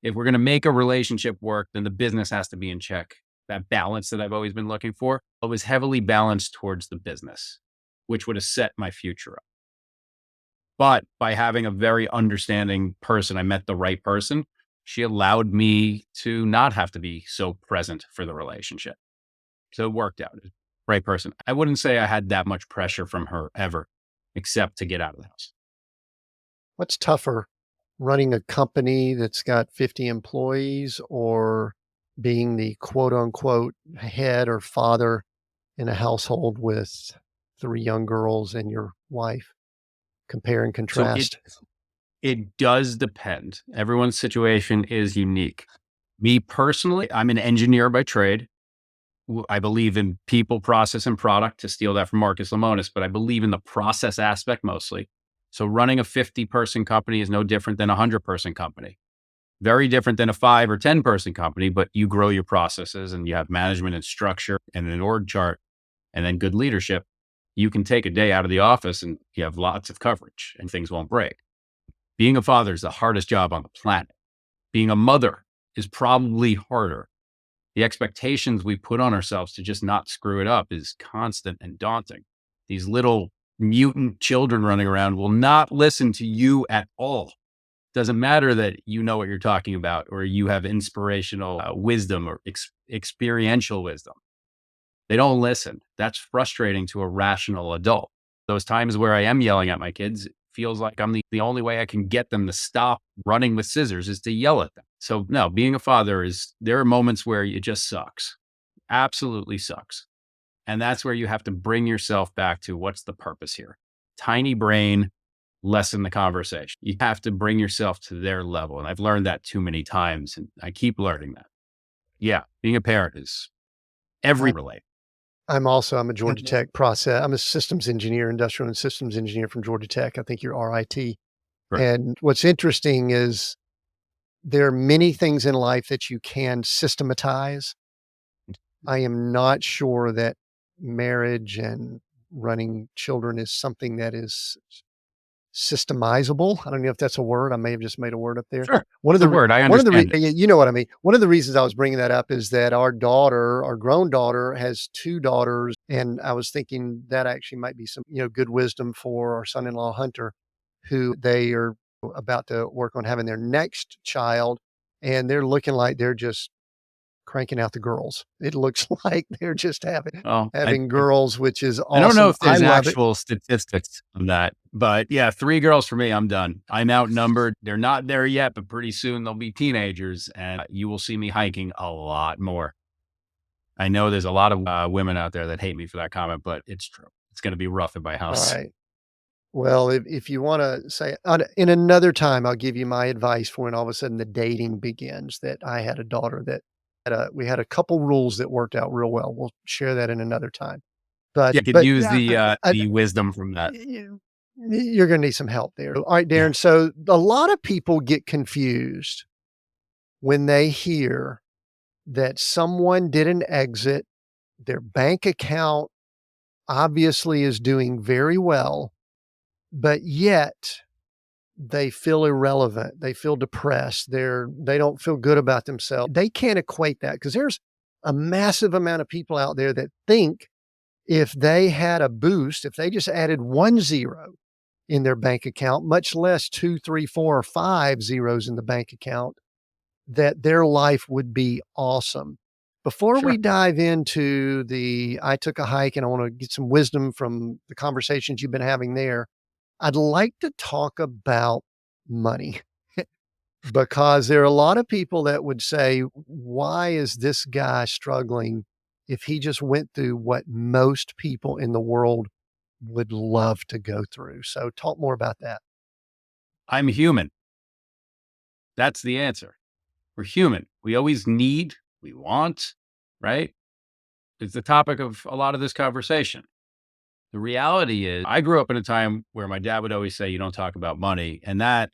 If we're going to make a relationship work, then the business has to be in check. That balance that I've always been looking for, it was heavily balanced towards the business, which would have set my future up. But by having a very understanding person, I met the right person. She allowed me to not have to be so present for the relationship. So it worked out. right person. I wouldn't say I had that much pressure from her ever, except to get out of the house. What's tougher, running a company that's got 50 employees or being the quote unquote head or father in a household with 3 young girls and your wife? Compare and So it contrast. it does depend. Everyone's situation is unique. Me personally, I'm an engineer by trade. I believe in people, process, and product, to steal that from Marcus Lemonis, but I believe in the process aspect mostly. So running a 50-person company is no different than a 100-person company. Very different than a 5 or 10-person company, but you grow your processes and you have management and structure and an org chart and then good leadership. You can take a day out of the office and you have lots of coverage and things won't break. Being a father is the hardest job on the planet. Being a mother is probably harder. The expectations we put on ourselves to just not screw it up is constant and daunting. These little mutant children running around will not listen to you at all. Doesn't matter that you know what you're talking about or you have inspirational wisdom or experiential wisdom. They don't listen. That's frustrating to a rational adult. Those times where I am yelling at my kids, it feels like I'm the only way I can get them to stop running with scissors is to yell at them. So no, being a father there are moments where it just sucks. Absolutely sucks. And that's where you have to bring yourself back to what's the purpose here? Tiny brain, lessen the conversation. You have to bring yourself to their level. And I've learned that too many times and I keep learning that. Yeah, being a parent is every I'm relate. I'm a Georgia Tech I'm a systems engineer, industrial and systems engineer from Georgia Tech. I think you're RIT. Correct. And what's interesting is there are many things in life that you can systematize. I am not sure that marriage and running children is something that is systemizable. I don't know if that's a word. I may have just made a word up there. Sure. One of It's a the re word. I one of the re understand it. yeah, you know what I mean. One of the reasons I was bringing that up is that our daughter, our grown daughter, has 2 daughters, and I was thinking that actually might be some, good wisdom for our son-in-law, Hunter, who they are about to work on having their next child, and they're looking like they're just cranking out the girls. It looks like they're just having Oh, having girls, which is I don't know awesome. if I there's love it. actual statistics on that, but yeah, 3 girls for me, I'm done. I'm outnumbered. They're not there yet, but pretty soon they'll be teenagers and you will see me hiking a lot more. I know there's a lot of women out there that hate me for that comment, but it's true. It's going to be rough at my All house. right. Well, if you wanna say in another time, I'll give you my advice for when all of a sudden the dating begins, that I had a daughter that we had a couple rules that worked out real well. We'll share that in another time. Yeah, could But use yeah, I the wisdom from that. you you're gonna need some help there. All right, Yeah. Darren, so a lot of people get confused when they hear that someone did an exit, their bank account obviously is doing very well, but yet they feel irrelevant. They feel depressed. They don't feel good about themselves. They can't equate that because there's a massive amount of people out there that think if they had a boost, if they just added 1 zero in their bank account, much less 2, 3, 4, or 5 zeros in the bank account, that their life would be awesome. Before we Sure. dive into I took a hike and I want to get some wisdom from the conversations you've been having there, I'd like to talk about money because there are a lot of people that would say, why is this guy struggling if he just went through what most people in the world would love to go through? So talk more about that. I'm human. That's the answer. We're human. We always need, we want, right? It's the topic of a lot of this conversation. The reality is, I grew up in a time where my dad would always say, you don't talk about money. And that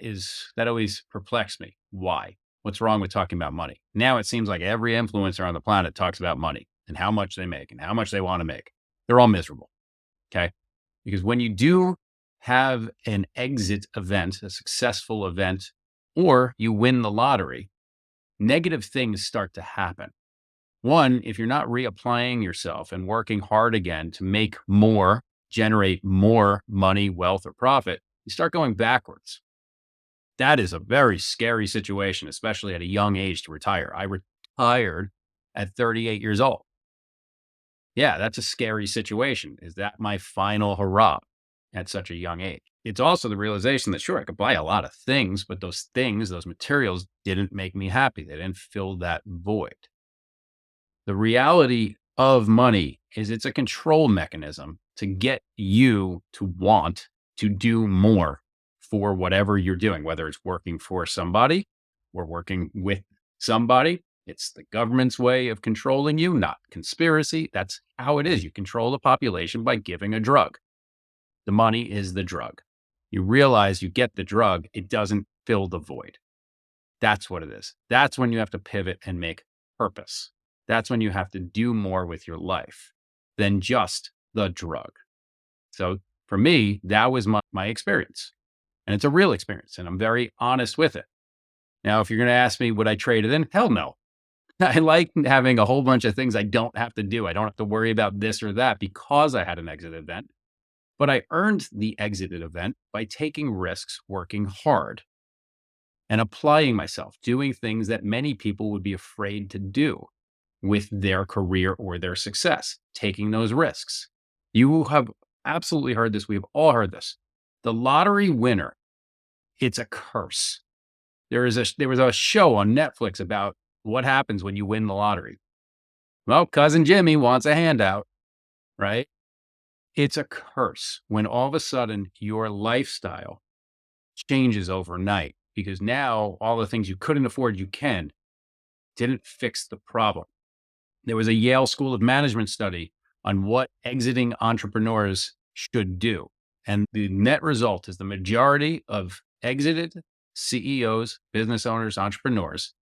always perplexed me. Why? What's wrong with talking about money? Now it seems like every influencer on the planet talks about money and how much they make and how much they want to make. They're all miserable. Okay. Because when you do have an exit event, a successful event, or you win the lottery, negative things start to happen. One, if you're not reapplying yourself and working hard again to make more, generate more money, wealth, or profit, you start going backwards. That is a very scary situation, especially at a young age to retire. I retired at 38 years old. Yeah, that's a scary situation. Is that my final hurrah at such a young age? It's also the realization that, sure, I could buy a lot of things, but those things, those materials didn't make me happy. They didn't fill that void. The reality of money is it's a control mechanism to get you to want to do more for whatever you're doing, whether it's working for somebody or working with somebody. It's the government's way of controlling you, not conspiracy. That's how it is. You control the population by giving a drug. The money is the drug. You realize you get the drug, it doesn't fill the void. That's what it is. That's when you have to pivot and make purpose. That's when you have to do more with your life than just the drug. So for me, that was my experience. And it's a real experience. And I'm very honest with it. Now, if you're going to ask me, would I trade it in? Hell no. I like having a whole bunch of things I don't have to do. I don't have to worry about this or that because I had an exit event. But I earned the exited event by taking risks, working hard, and applying myself, doing things that many people would be afraid to do with their career or their success, taking those risks. You have absolutely heard this. We've all heard this. The lottery winner, it's a curse. There was a show on Netflix about what happens when you win the lottery. Well, cousin Jimmy wants a handout, right? It's a curse when all of a sudden your lifestyle changes overnight because now all the things you couldn't afford, didn't fix the problem. There was a Yale School of Management study on what exiting entrepreneurs should do. And the net result is the majority of exited CEOs, business owners, entrepreneurs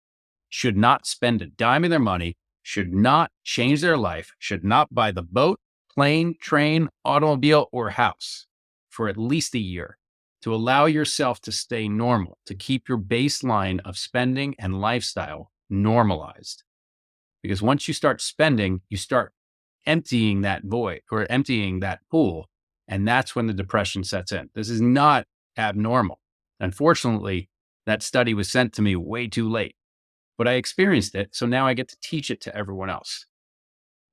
should not spend a dime of their money, should not change their life, should not buy the boat, plane, train, automobile, or house for at least a year to allow yourself to stay normal, to keep your baseline of spending and lifestyle normalized. Because once you start spending, you start emptying that void or emptying that pool. And that's when the depression sets in. This is not abnormal. Unfortunately, that study was sent to me way too late, but I experienced it. So now I get to teach it to everyone else.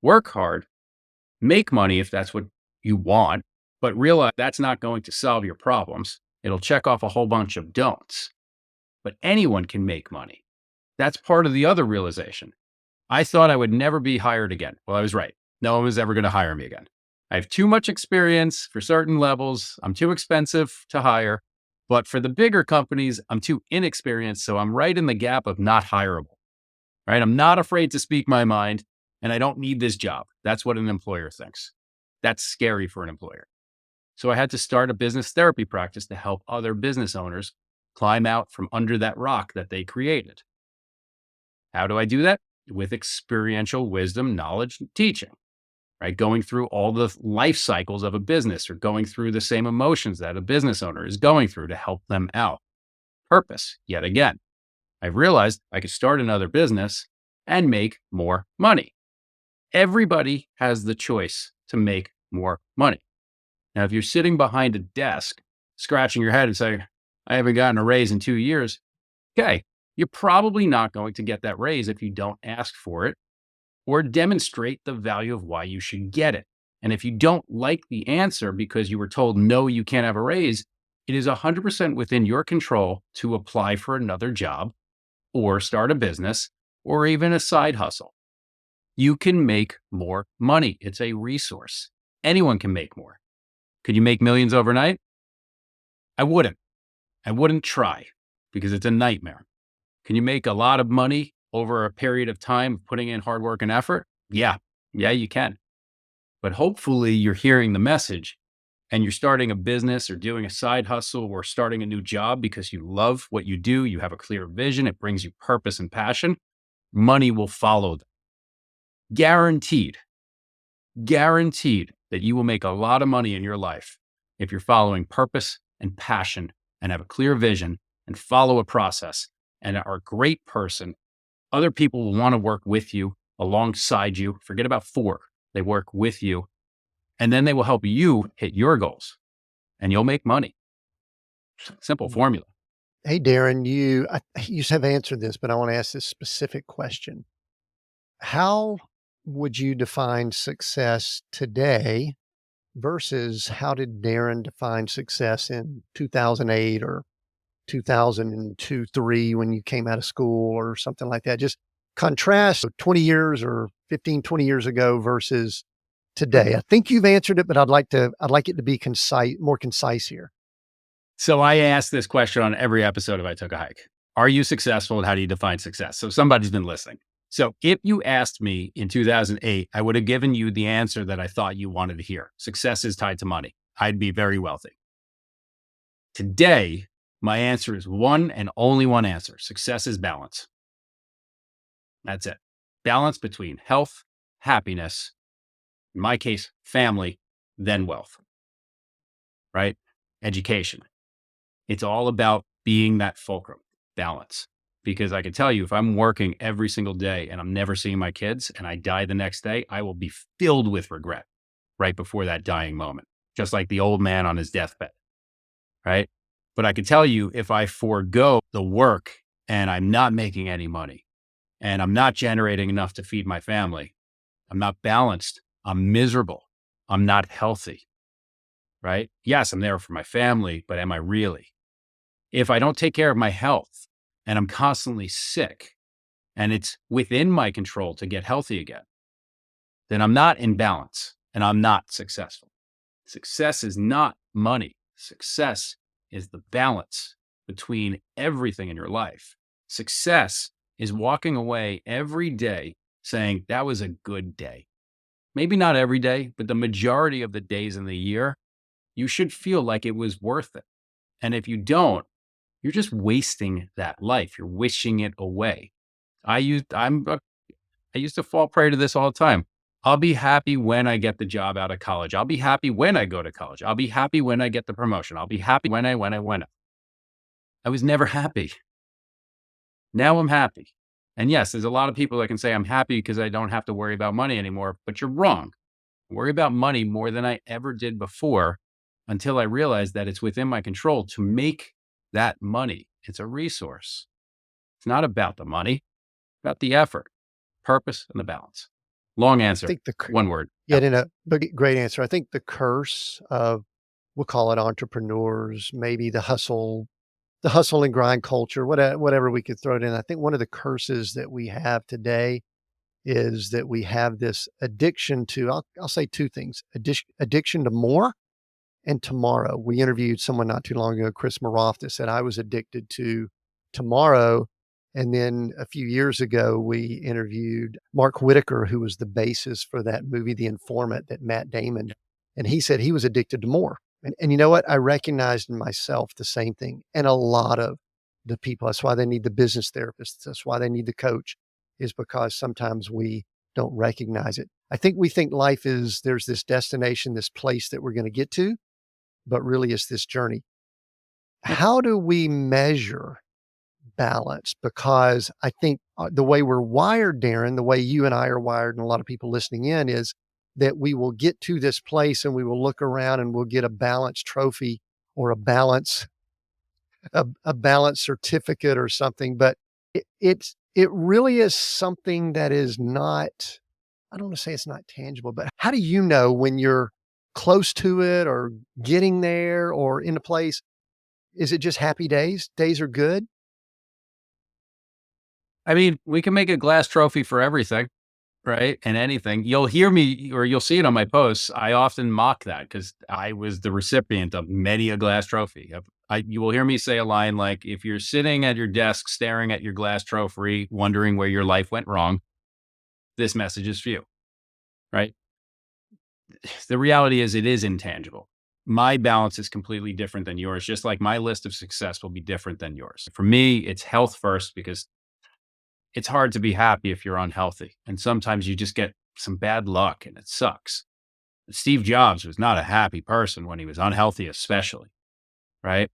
Work hard, make money if that's what you want, but realize that's not going to solve your problems. It'll check off a whole bunch of don'ts, but anyone can make money. That's part of the other realization. I thought I would never be hired again. Well, I was right. No one was ever going to hire me again. I have too much experience for certain levels. I'm too expensive to hire. But for the bigger companies, I'm too inexperienced. So I'm right in the gap of not hireable. Right? I'm not afraid to speak my mind and I don't need this job. That's what an employer thinks. That's scary for an employer. So I had to start a business therapy practice to help other business owners climb out from under that rock that they created. How do I do that? With experiential wisdom, knowledge, and teaching, right? Going through all the life cycles of a business or going through the same emotions that a business owner is going through to help them out. Purpose, yet again. I realized I could start another business and make more money. Everybody has the choice to make more money. Now, if you're sitting behind a desk, scratching your head and saying, I haven't gotten a raise in 2 years, okay, you're probably not going to get that raise if you don't ask for it or demonstrate the value of why you should get it. And if you don't like the answer because you were told, no, you can't have a raise, it is 100% within your control to apply for another job or start a business or even a side hustle. You can make more money. It's a resource. Anyone can make more. Could you make millions overnight? I wouldn't. I wouldn't try because it's a nightmare. Can you make a lot of money over a period of time of putting in hard work and effort? Yeah, you can. But hopefully you're hearing the message and you're starting a business or doing a side hustle or starting a new job because you love what you do. You have a clear vision. It brings you purpose and passion. Money will follow them. Guaranteed that you will make a lot of money in your life if you're following purpose and passion and have a clear vision and follow a process and are a great person. Other people will want to work with you, alongside you. Forget about for. They work with you, and then they will help you hit your goals, and you'll make money. Simple formula. Hey, Darren, you have answered this, but I want to ask this specific question. How would you define success today versus how did Darren define success in 2008 or 2002, 3 when you came out of school or something like that? Just contrast 20 years or 15, 20 years ago versus today. I think you've answered it, but I'd like it to be concise, more concise here. So I ask this question on every episode of I Took a Hike. Are you successful and how do you define success? So somebody's been listening. So if you asked me in 2008, I would have given you the answer that I thought you wanted to hear. Success is tied to money. I'd be very wealthy. Today, my answer is one and only one answer. Success is balance. That's it. Balance between health, happiness, in my case, family, then wealth, right? Education. It's all about being that fulcrum, balance. Because I can tell you, if I'm working every single day and I'm never seeing my kids and I die the next day, I will be filled with regret right before that dying moment, just like the old man on his deathbed, right? But I can tell you, if I forego the work and I'm not making any money and I'm not generating enough to feed my family, I'm not balanced, I'm miserable, I'm not healthy, right? Yes, I'm there for my family, but am I really? If I don't take care of my health and I'm constantly sick and it's within my control to get healthy again, then I'm not in balance and I'm not successful. Success is not money. Success is the balance between everything in your life. Success is walking away every day saying, that was a good day. Maybe not every day, but the majority of the days in the year, you should feel like it was worth it. And if you don't, you're just wasting that life. You're wishing it away. I used to fall prey to this all the time. I'll be happy when I get the job out of college. I'll be happy when I go to college. I'll be happy when I get the promotion. I'll be happy when I. I was never happy. Now I'm happy. And yes, there's a lot of people that can say I'm happy because I don't have to worry about money anymore, but you're wrong. I worry about money more than I ever did before until I realized that it's within my control to make that money. It's a resource. It's not about the money, it's about the effort, purpose, and the balance. Long I answer, think one word. yeah, in a big, great answer. I think the curse of, we'll call it entrepreneurs, maybe the hustle and grind culture, whatever we could throw it in. I think one of the curses that we have today is that we have this addiction to, I'll say two things, addiction to more and tomorrow. We interviewed someone not too long ago, Chris Maroff, that said, I was addicted to tomorrow. And then a few years ago, we interviewed Mark Whitaker, who was the basis for that movie, The Informant, that Matt Damon, and he said he was addicted to more. And you know what? I recognized in myself the same thing. And a lot of the people, that's why they need the business therapist. That's why they need the coach, is because sometimes we don't recognize it. I think we think life is, there's this destination, this place that we're going to get to, but really it's this journey. How do we measure balance? Because I think the way we're wired, Darren, the way you and I are wired, and a lot of people listening in, is that we will get to this place and we will look around and we'll get a balance trophy or a balance certificate or something. But it really is something that is not, I don't want to say it's not tangible, but how do you know when you're close to it or getting there or in a place? Is it just happy days? Days are good? I mean, we can make a glass trophy for everything, right? And anything. You'll hear me or you'll see it on my posts. I often mock that because I was the recipient of many a glass trophy. You will hear me say a line like, if you're sitting at your desk staring at your glass trophy, wondering where your life went wrong, this message is for you, right? The reality is it is intangible. My balance is completely different than yours, just like my list of success will be different than yours. For me, it's health first because it's hard to be happy if you're unhealthy. And sometimes you just get some bad luck and it sucks. Steve Jobs was not a happy person when he was unhealthy, especially, right?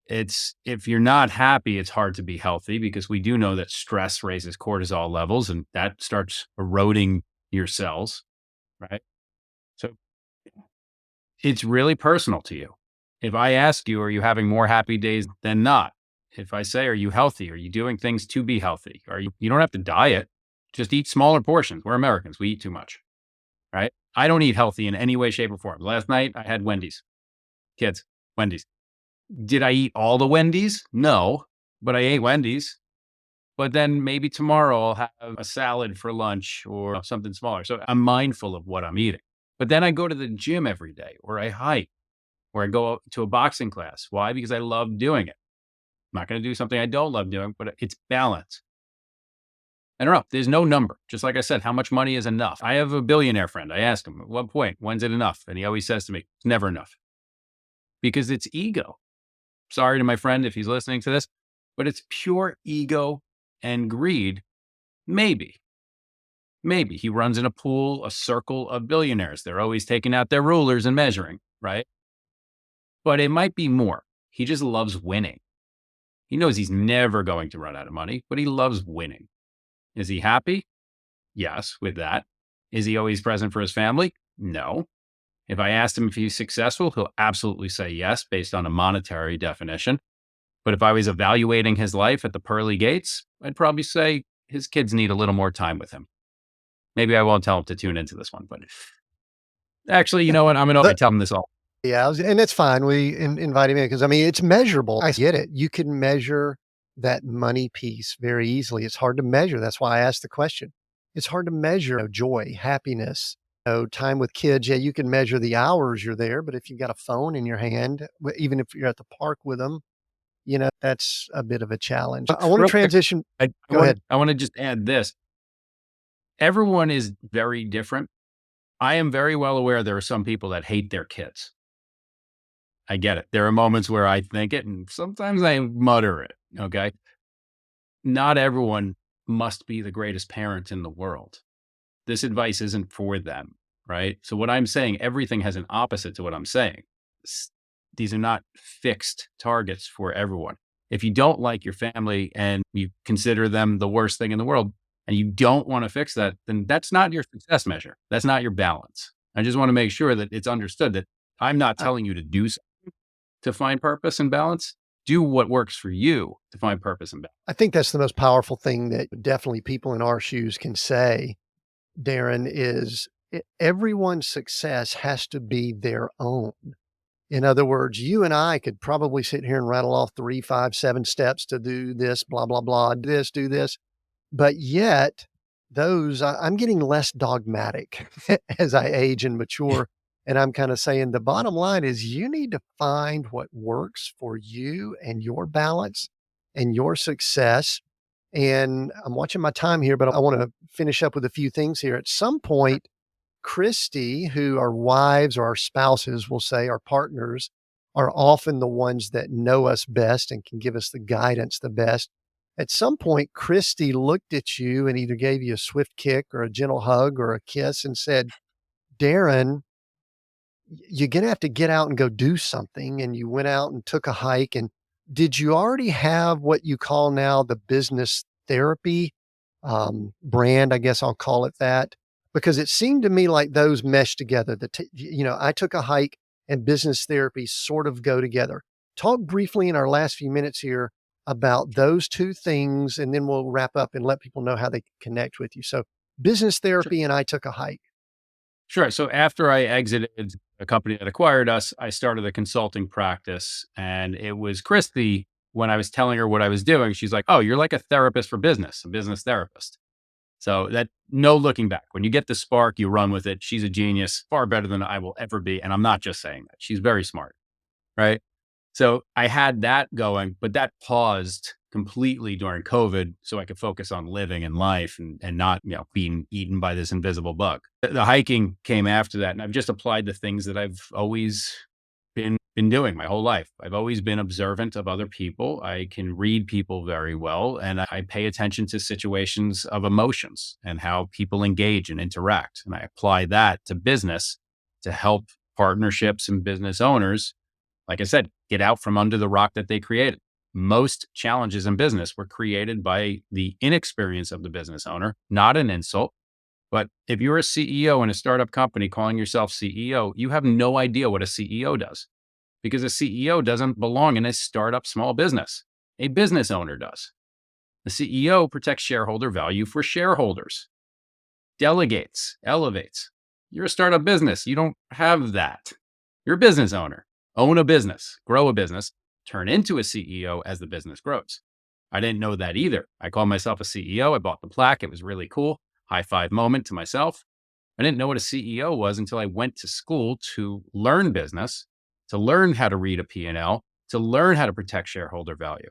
It's if you're not happy, it's hard to be healthy because we do know that stress raises cortisol levels and that starts eroding your cells, right? So it's really personal to you. If I ask you, are you having more happy days than not? If I say, are you healthy? Are you doing things to be healthy? You don't have to diet Just eat smaller portions. We're Americans. We eat too much, right? I don't eat healthy in any way, shape, or form. Last night I had Wendy's. Kids, Wendy's. Did I eat all the Wendy's? No, but I ate Wendy's. But then maybe tomorrow I'll have a salad for lunch or something smaller. So I'm mindful of what I'm eating. But then I go to the gym every day, or I hike, or I go to a boxing class. Why? Because I love doing it. I'm not going to do something I don't love doing, but it's balance. I don't know. There's no number. Just like I said, how much money is enough? I have a billionaire friend. I ask him, at what point, when's it enough? And he always says to me, it's never enough. Because it's ego. Sorry to my friend if he's listening to this, but it's pure ego and greed. Maybe he runs in a circle of billionaires. They're always taking out their rulers and measuring, right? But it might be more. He just loves winning. He knows he's never going to run out of money, but he loves winning. Is he happy? Yes, with that. Is he always present for his family? No. If I asked him if he's successful, he'll absolutely say yes, based on a monetary definition. But if I was evaluating his life at the pearly gates, I'd probably say his kids need a little more time with him. Maybe I won't tell him to tune into this one, but actually, you know what? I'm going to tell him this all. Yeah, and it's fine. We invite him in because, I mean, it's measurable. I get it. You can measure that money piece very easily. It's hard to measure. That's why I asked the question. It's hard to measure joy, happiness, time with kids. Yeah, you can measure the hours you're there, but if you've got a phone in your hand, even if you're at the park with them, that's a bit of a challenge. I want to transition. Go ahead. I want to just add this. Everyone is very different. I am very well aware there are some people that hate their kids. I get it. There are moments where I think it, and sometimes I mutter it, okay? Not everyone must be the greatest parent in the world. This advice isn't for them, right? So what I'm saying, everything has an opposite to what I'm saying. These are not fixed targets for everyone. If you don't like your family and you consider them the worst thing in the world, and you don't want to fix that, then that's not your success measure. That's not your balance. I just want to make sure that it's understood that I'm not telling you to do something to find purpose and balance. Do what works for you to find purpose and balance. I think that's the most powerful thing that definitely people in our shoes can say, Darren, is everyone's success has to be their own. In other words, you and I could probably sit here and rattle off 3, 5, 7 steps to do this, blah, blah, blah, do this. But yet I'm getting less dogmatic as I age and mature. And I'm kind of saying the bottom line is you need to find what works for you and your balance and your success. And I'm watching my time here, but I want to finish up with a few things here. At some point, Christy, who our wives or our spouses will say, our partners, are often the ones that know us best and can give us the guidance the best. At some point, Christy looked at you and either gave you a swift kick or a gentle hug or a kiss and said, Darren, you're going to have to get out and go do something. And you went out and took a hike. And did you already have what you call now the business therapy brand? I guess I'll call it that, because it seemed to me like those mesh together. I took a hike and business therapy sort of go together. Talk briefly in our last few minutes here about those two things, and then we'll wrap up and let people know how they can connect with you. So business therapy and I took a hike. Sure. So after I exited a company that acquired us, I started a consulting practice, and it was Christy, when I was telling her what I was doing, she's like, oh, you're like a therapist for business, a business therapist. So that, no looking back. When you get the spark, you run with it. She's a genius, far better than I will ever be. And I'm not just saying that. She's very smart. Right. So I had that going, but that paused completely during COVID so I could focus on living and life and not, being eaten by this invisible bug. The hiking came after that. And I've just applied the things that I've always been doing my whole life. I've always been observant of other people. I can read people very well, and I pay attention to situations of emotions and how people engage and interact. And I apply that to business to help partnerships and business owners, like I said, get out from under the rock that they created. Most challenges in business were created by the inexperience of the business owner, not an insult. But if you're a CEO in a startup company calling yourself CEO, you have no idea what a CEO does, because a CEO doesn't belong in a startup small business. A business owner does. The CEO protects shareholder value for shareholders, delegates, elevates. You're a startup business. You don't have that. You're a business owner. Own a business, grow a business, turn into a CEO as the business grows. I didn't know that either. I called myself a CEO. I bought the plaque. It was really cool. High five moment to myself. I didn't know what a CEO was until I went to school to learn business, to learn how to read a P&L, to learn how to protect shareholder value,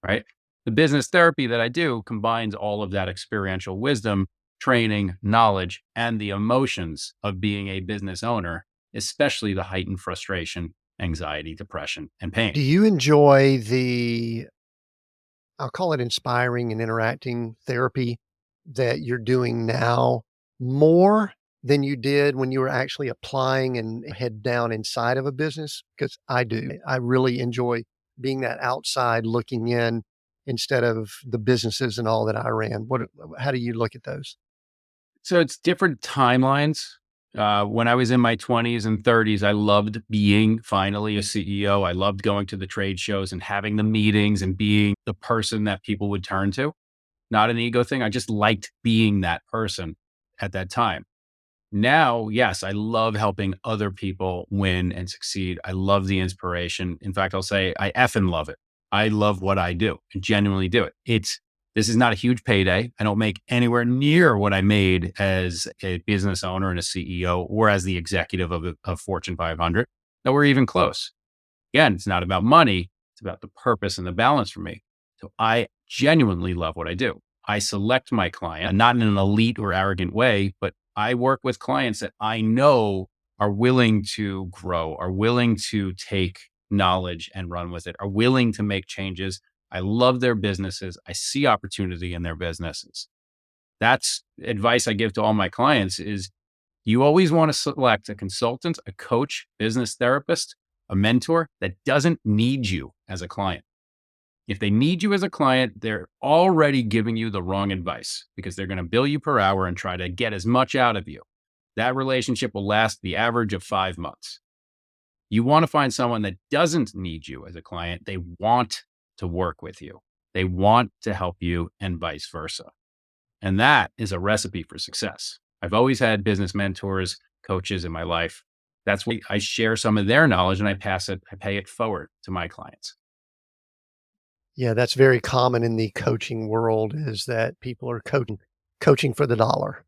right? The business therapy that I do combines all of that experiential wisdom, training, knowledge, and the emotions of being a business owner, especially the heightened frustration, anxiety, depression, and pain. Do you enjoy I'll call it inspiring and interacting therapy that you're doing now more than you did when you were actually applying and head down inside of a business? Because I do. I really enjoy being that outside looking in instead of the businesses and all that I ran. How do you look at those? So it's different timelines. When I was in my 20s and 30s, I loved being finally a CEO. I loved going to the trade shows and having the meetings and being the person that people would turn to. Not an ego thing. I just liked being that person at that time. Now, yes, I love helping other people win and succeed. I love the inspiration. In fact, I'll say I effing love it. I love what I do. I genuinely do it. This is not a huge payday. I don't make anywhere near what I made as a business owner and a CEO or as the executive of Fortune 500. Nowhere even close. Again, it's not about money. It's about the purpose and the balance for me. So I genuinely love what I do. I select my client, not in an elite or arrogant way, but I work with clients that I know are willing to grow, are willing to take knowledge and run with it, are willing to make changes. I love their businesses. I see opportunity in their businesses. That's advice I give to all my clients is you always want to select a consultant, a coach, business therapist, a mentor that doesn't need you as a client. If they need you as a client, they're already giving you the wrong advice because they're going to bill you per hour and try to get as much out of you. That relationship will last the average of 5 months. You want to find someone that doesn't need you as a client. They want to work with you. They want to help you and vice versa. And that is a recipe for success. I've always had business mentors, coaches in my life. That's why I share some of their knowledge and I pay it forward to my clients. Yeah, that's very common in the coaching world is that people are coaching for the dollar.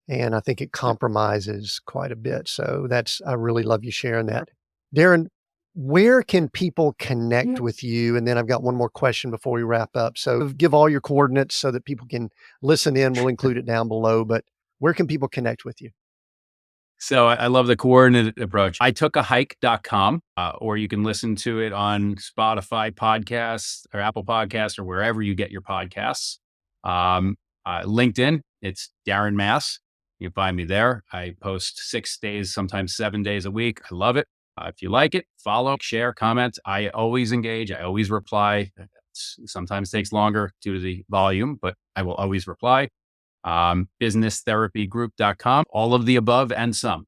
And I think it compromises quite a bit. So I really love you sharing that. Darren, where can people connect with you? And then I've got one more question before we wrap up. So give all your coordinates so that people can listen in. We'll include it down below, but where can people connect with you? So I love the coordinated approach. I took a hike.com, or you can listen to it on Spotify podcasts or Apple podcasts or wherever you get your podcasts. LinkedIn, it's Darren Mass. You can find me there. I post 6 days, sometimes 7 days a week. I love it. If you like it, follow, share, comment. I always engage. I always reply. Sometimes takes longer due to the volume, but I will always reply. Businesstherapygroup.com, all of the above and some.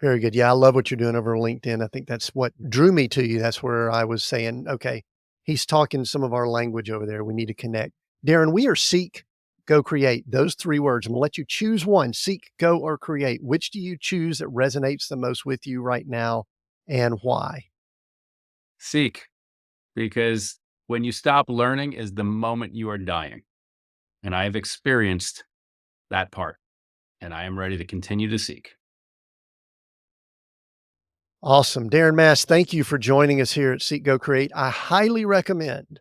Very good. Yeah, I love what you're doing over LinkedIn. I think that's what drew me to you. That's where I was saying, okay, he's talking some of our language over there. We need to connect. Darren, we are Seek, Go, Create. Those 3 words. I'm going to let you choose one, seek, go, or create. Which do you choose that resonates the most with you right now and why? Seek, because when you stop learning is the moment you are dying. And I have experienced that part, and I am ready to continue to seek. Awesome. Darren Mass, thank you for joining us here at Seek, Go, Create. I highly recommend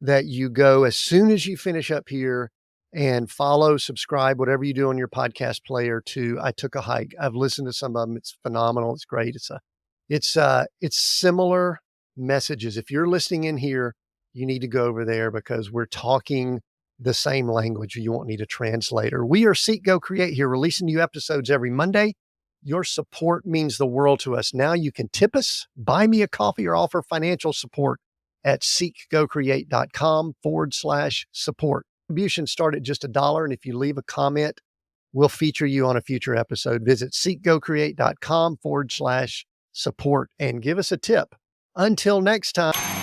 that you go as soon as you finish up here and follow, subscribe, whatever you do on your podcast player to I Took a Hike. I've listened to some of them. It's phenomenal. It's great. It's similar messages. If you're listening in here, you need to go over there because we're talking the same language. You won't need a translator. We are Seek, Go, Create here, releasing new episodes every Monday. Your support means the world to us. Now you can tip us, buy me a coffee, or offer financial support at seekgocreate.com/support. Contributions start at just $1. And if you leave a comment, we'll feature you on a future episode. Visit seekgocreate.com/support and give us a tip. Until next time.